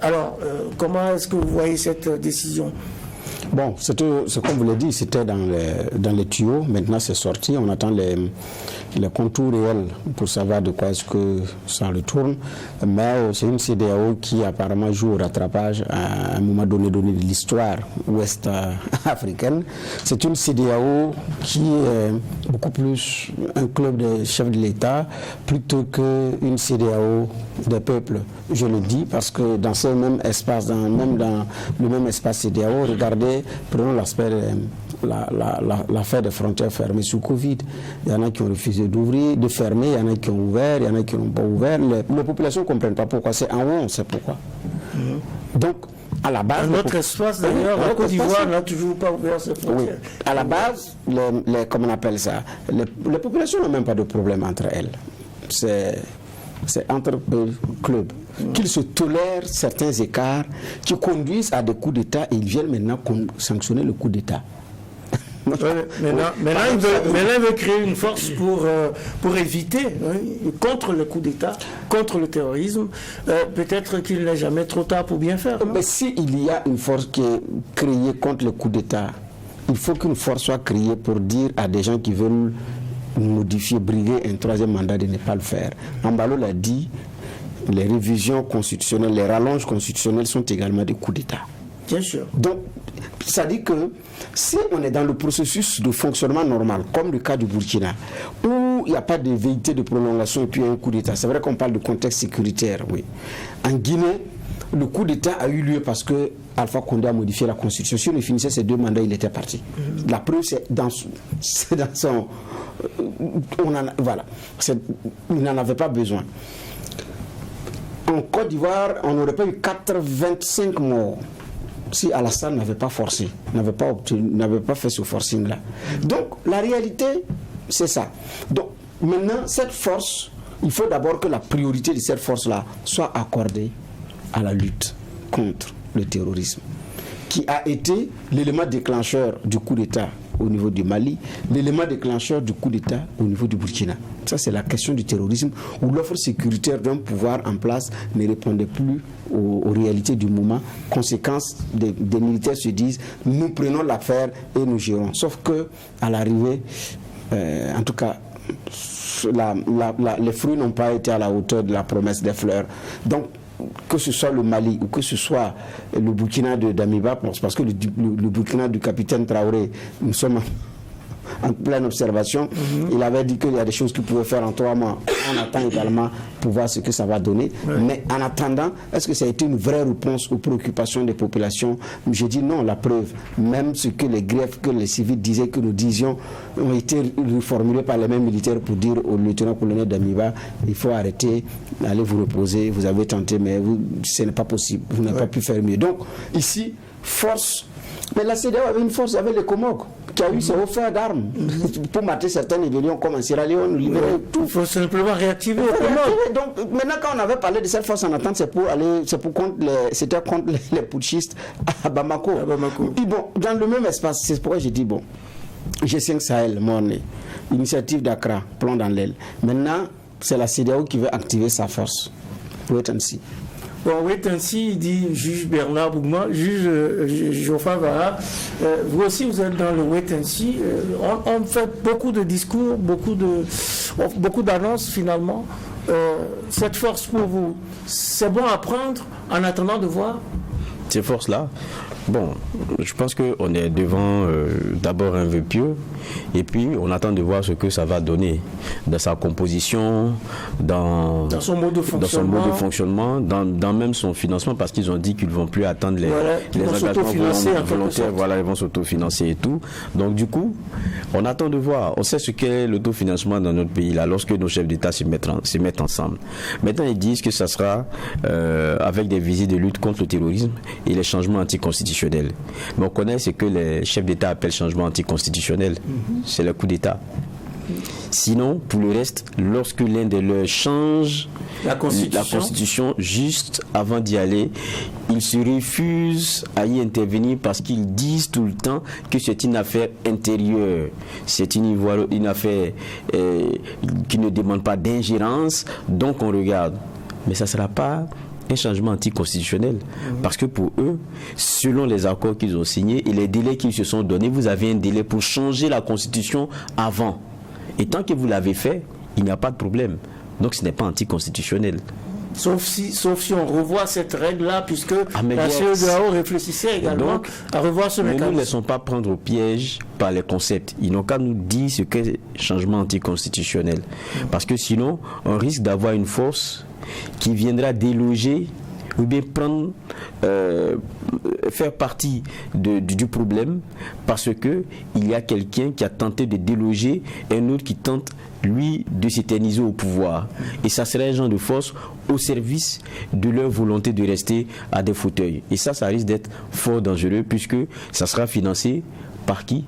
Alors, comment est-ce que vous voyez cette décision ? Bon, c'est comme vous l'avez dit, c'était dans les tuyaux. Maintenant, c'est sorti. On attend les contours réels pour savoir de quoi est-ce que ça retourne. Mais c'est une CEDEAO qui apparemment joue au rattrapage à un moment donné de l'histoire ouest africaine. C'est une CEDEAO qui est beaucoup plus un club de chefs de l'État plutôt qu'une CEDEAO des peuples. Je le dis parce que dans ce même espace, dans le même espace CEDEAO, regardez, prenons l'aspect l'affaire des frontières fermées sous Covid. Il y en a qui ont refusé de fermer, il y en a qui ont ouvert, il y en a qui n'ont pas ouvert. Les populations ne comprennent pas pourquoi. C'est en haut, on sait pourquoi. Donc, à la base... Notre espace, d'ailleurs, la Côte d'Ivoire n'a toujours pas ouvert ses frontières. Oui. À la base, comment on appelle ça, les populations n'ont même pas de problème entre elles. C'est entre clubs. Qu'ils se tolèrent certains écarts qui conduisent à des coups d'État et ils viennent maintenant sanctionner le coup d'État. Maintenant, il veut créer une force pour éviter, contre le coup d'État, contre le terrorisme. Peut-être qu'il n'est jamais trop tard pour bien faire. Mais s'il y a une force qui est créée contre le coup d'État, il faut qu'une force soit créée pour dire à des gens qui veulent modifier, briguer un troisième mandat, de ne pas le faire. Ambalo l'a dit, les révisions constitutionnelles, les rallonges constitutionnelles sont également des coups d'État. Bien sûr. Donc, ça dit que si on est dans le processus de fonctionnement normal, comme le cas du Burkina, où il n'y a pas de velléité de prolongation et puis un coup d'État, c'est vrai qu'on parle de contexte sécuritaire, oui. En Guinée, le coup d'État a eu lieu parce que Alpha Condé a modifié la constitution. Si on finissait ses 2 mandats, il était parti. La preuve, c'est dans son... voilà. Il n'en avait pas besoin. En Côte d'Ivoire, on n'aurait pas eu 25 morts si Alassane n'avait pas forcé, n'avait pas fait ce forcing-là. Donc, la réalité, c'est ça. Donc, maintenant, cette force, il faut d'abord que la priorité de cette force-là soit accordée à la lutte contre le terrorisme, qui a été l'élément déclencheur du coup d'État au niveau du Mali, l'élément déclencheur du coup d'État au niveau du Burkina. Ça, c'est la question du terrorisme, où l'offre sécuritaire d'un pouvoir en place ne répondait plus aux réalités du moment. Conséquence, des militaires se disent, nous prenons l'affaire et nous gérons. Sauf que, à l'arrivée, en tout cas, les fruits n'ont pas été à la hauteur de la promesse des fleurs. Donc, que ce soit le Mali ou que ce soit le Burkina de Damiba, parce que le Burkina du capitaine Traoré, nous sommes en pleine observation. Il avait dit qu'il y a des choses qu'il pouvait faire en 3 mois. On attend également pour voir ce que ça va donner. Mais en attendant, est-ce que ça a été une vraie réponse aux préoccupations des populations? Je dis non, la preuve. Même ce que les griefs que les civils disaient que nous disions ont été reformulés par les mêmes militaires pour dire au lieutenant-colonel Damiba, il faut arrêter, allez vous reposer, vous avez tenté, mais ce n'est pas possible. Vous n'avez pas pu faire mieux. Donc, ici, force. Mais la CEDEAO avait une force, avec les Comores, qui a eu ses offres d'armes pour mater certaines rébellions comme en Sierra Leone, libérer tout. Il faut simplement réactiver. Donc maintenant, quand on avait parlé de cette force en attente, c'était contre les putschistes à Bamako. Puis bon, dans le même espace, c'est pourquoi j'ai dit bon, G5 Sahel, Morné, initiative d'Accra, plomb dans l'aile. Maintenant, c'est la CEDEAO qui veut activer sa force. Wait and see. Bon, oui, ainsi, il dit juge Bernard Bougma, juge Geoffroy Vara, vous aussi vous êtes dans le wait and see. On fait beaucoup de discours, beaucoup d'annonces finalement. Cette force pour vous, c'est bon à prendre en attendant de voir? Ces forces-là, bon, je pense qu'on est devant d'abord un vœu pieux, et puis on attend de voir ce que ça va donner dans sa composition, dans son mode de fonctionnement, dans même son financement, parce qu'ils ont dit qu'ils ne vont plus attendre les engagements volontaires, voilà, ils vont s'autofinancer et tout. Donc du coup, on attend de voir. On sait ce qu'est l'autofinancement dans notre pays, là, lorsque nos chefs d'État se mettent ensemble. Maintenant, ils disent que ça sera avec des visées de lutte contre le terrorisme et les changements anticonstitutionnels. Mais on connaît ce que les chefs d'État appellent changement anticonstitutionnel. C'est le coup d'État. Sinon, pour le reste, lorsque l'un de leurs change la Constitution, juste avant d'y aller, ils se refusent à y intervenir parce qu'ils disent tout le temps que c'est une affaire intérieure. C'est une affaire qui ne demande pas d'ingérence, donc on regarde. Mais ça ne sera pas un changement anticonstitutionnel. Parce que pour eux, selon les accords qu'ils ont signés et les délais qu'ils se sont donnés, vous avez un délai pour changer la Constitution avant. Et tant que vous l'avez fait, il n'y a pas de problème. Donc ce n'est pas anticonstitutionnel. Sauf si on revoit cette règle-là, puisque la CEDEAO réfléchissait également à revoir ce mécanisme. Ne nous laissons pas prendre au piège par les concepts. Ils n'ont qu'à nous dire ce qu'est changement anticonstitutionnel. Parce que sinon, on risque d'avoir une force qui viendra déloger ou bien faire partie du problème, parce que il y a quelqu'un qui a tenté de déloger un autre qui tente lui de s'éterniser au pouvoir, et ça serait un genre de force au service de leur volonté de rester à des fauteuils, et ça risque d'être fort dangereux, puisque ça sera financé par qui?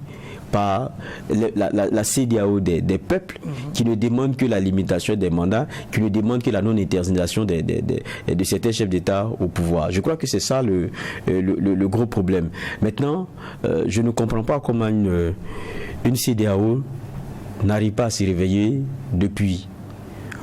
Par la CEDEAO des peuples, qui ne demande que la limitation des mandats, qui ne demande que la non-intervention de certains chefs d'État au pouvoir. Je crois que c'est ça le gros problème. Maintenant, je ne comprends pas comment une CEDEAO n'arrive pas à se réveiller depuis.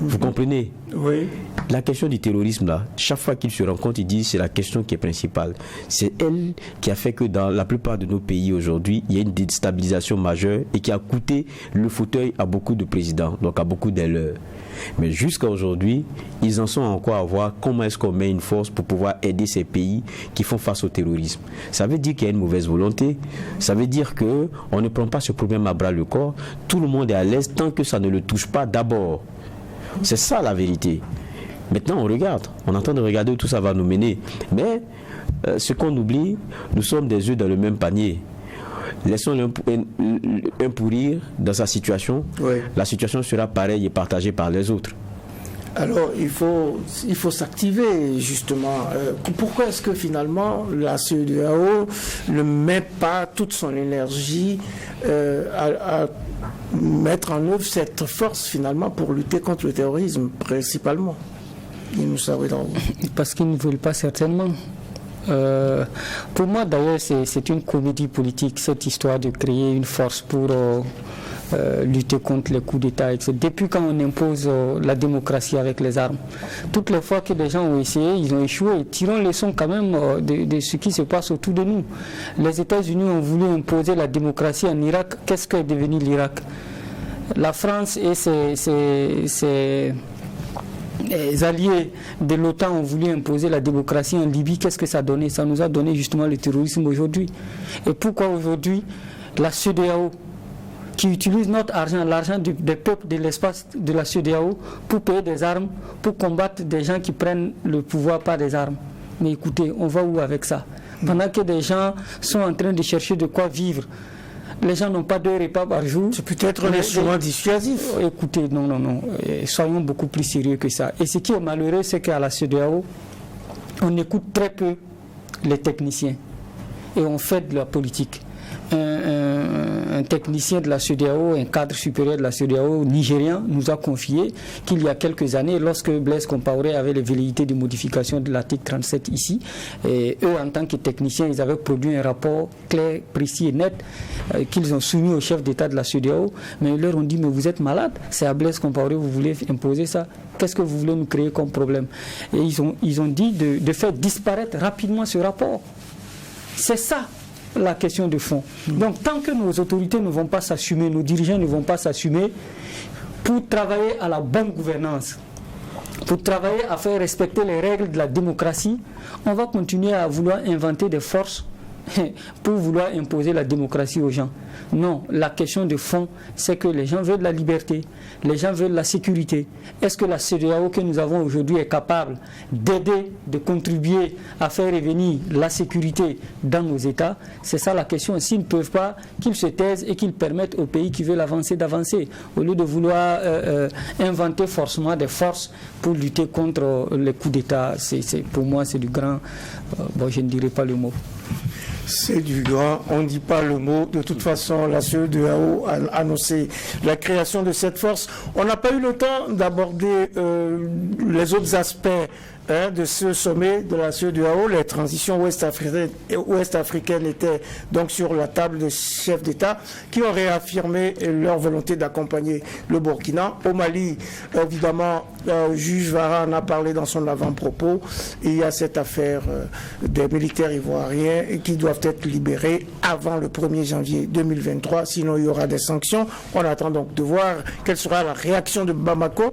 Vous comprenez? Oui. La question du terrorisme, là, chaque fois qu'ils se rencontrent, ils disent que c'est la question qui est principale. C'est elle qui a fait que dans la plupart de nos pays aujourd'hui, il y a une déstabilisation majeure et qui a coûté le fauteuil à beaucoup de présidents, donc à beaucoup d'élèves. Mais jusqu'à aujourd'hui, ils en sont encore à voir comment est-ce qu'on met une force pour pouvoir aider ces pays qui font face au terrorisme. Ça veut dire qu'il y a une mauvaise volonté. Ça veut dire qu'on ne prend pas ce problème à bras le corps. Tout le monde est à l'aise tant que ça ne le touche pas d'abord. C'est ça la vérité. Maintenant, on regarde. On est en train de regarder où tout ça va nous mener. Mais ce qu'on oublie, nous sommes des œufs dans le même panier. Laissons-le un pourrir dans sa situation. Oui. La situation sera pareille et partagée par les autres. Alors, il faut s'activer, justement. Pourquoi est-ce que finalement la CEDEAO ne met pas toute son énergie à mettre en œuvre cette force, finalement, pour lutter contre le terrorisme, principalement? Parce qu'ils ne veulent pas, certainement. Pour moi, d'ailleurs, c'est une comédie politique, cette histoire de créer une force pour lutter contre les coups d'État. Depuis quand on impose la démocratie avec les armes, toutes les fois que des gens ont essayé, ils ont échoué. Tirons les leçons quand même de ce qui se passe autour de nous. Les États-Unis ont voulu imposer la démocratie en Irak. Qu'est-ce qu'est devenu l'Irak? La France et ses les alliés de l'OTAN ont voulu imposer la démocratie en Libye. Qu'est-ce que ça a donné? Ça nous a donné justement le terrorisme aujourd'hui. Et pourquoi aujourd'hui la CEDEAO, qui utilise notre argent, l'argent des peuples de l'espace de la CEDEAO, pour payer des armes, pour combattre des gens qui prennent le pouvoir par des armes? Mais écoutez, on va où avec ça? Pendant que des gens sont en train de chercher de quoi vivre, les gens n'ont pas de repas par jour. C'est peut-être un instrument dissuasif. Écoutez, non. Soyons beaucoup plus sérieux que ça. Et ce qui est malheureux, c'est qu'à la CEDEAO, on écoute très peu les techniciens. Et on fait de la politique. Un technicien de la CEDEAO, un cadre supérieur de la CEDEAO nigérian, nous a confié qu'il y a quelques années, lorsque Blaise Compaoré avait les velléités de modification de l'article 37 ici, et eux, en tant que techniciens, ils avaient produit un rapport clair, précis et net qu'ils ont soumis au chef d'État de la CEDEAO, mais ils leur ont dit: mais vous êtes malade, c'est à Blaise Compaoré vous voulez imposer ça, qu'est-ce que vous voulez nous créer comme problème? Et ils ont dit de faire disparaître rapidement ce rapport. C'est ça la question de fond. Donc tant que nos autorités ne vont pas s'assumer, nos dirigeants ne vont pas s'assumer pour travailler à la bonne gouvernance, pour travailler à faire respecter les règles de la démocratie, on va continuer à vouloir inventer des forces pour vouloir imposer la démocratie aux gens. Non, la question de fond, c'est que les gens veulent la liberté, les gens veulent la sécurité. Est-ce que la CEDEAO que nous avons aujourd'hui est capable d'aider, de contribuer à faire revenir la sécurité dans nos États? C'est ça la question. S'ils ne peuvent pas, qu'ils se taisent et qu'ils permettent aux pays qui veulent avancer d'avancer, au lieu de vouloir inventer forcément des forces pour lutter contre les coups d'État. Pour moi, c'est du grand... je ne dirai pas le mot. C'est du grand, on ne dit pas le mot. De toute façon, la CEDEAO a annoncé la création de cette force. On n'a pas eu le temps d'aborder les autres aspects de ce sommet de la CEDEAO. Les transitions ouest-africaines étaient donc sur la table des chefs d'État qui ont réaffirmé leur volonté d'accompagner le Burkina. Au Mali, évidemment, juge Vara en a parlé dans son avant-propos. Il y a cette affaire des militaires ivoiriens qui doivent être libérés avant le 1er janvier 2023, sinon il y aura des sanctions. On attend donc de voir quelle sera la réaction de Bamako.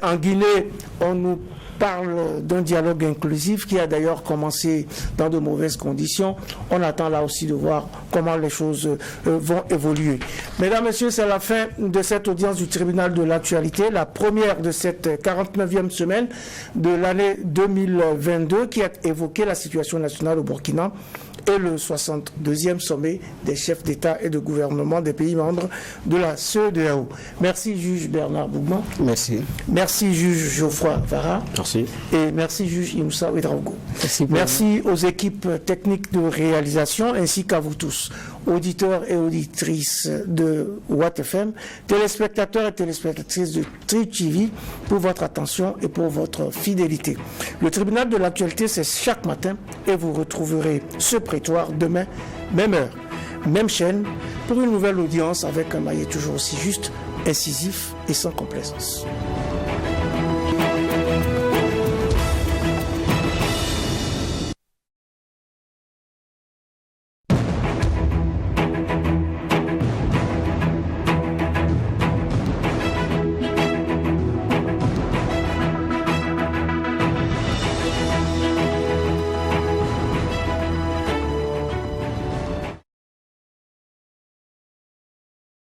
En Guinée, on nous parle d'un dialogue inclusif qui a d'ailleurs commencé dans de mauvaises conditions. On attend là aussi de voir comment les choses vont évoluer. Mesdames, Messieurs, c'est la fin de cette audience du tribunal de l'actualité, la première de cette 49e semaine de l'année 2022 qui a évoqué la situation nationale au Burkina et le 62e sommet des chefs d'État et de gouvernement des pays membres de la CEDEAO. Merci, juge Bernard Bougman. Merci. Merci, juge Geoffroy Vara. Merci. Et merci, juge Inoussa Ouedraogo. Merci aux équipes techniques de réalisation ainsi qu'à vous tous, auditeurs et auditrices de Watt FM, téléspectateurs et téléspectatrices de Tri TV, pour votre attention et pour votre fidélité. Le tribunal de l'actualité, c'est chaque matin et vous retrouverez ce prétoire demain, même heure, même chaîne, pour une nouvelle audience avec un maillet toujours aussi juste, incisif et sans complaisance.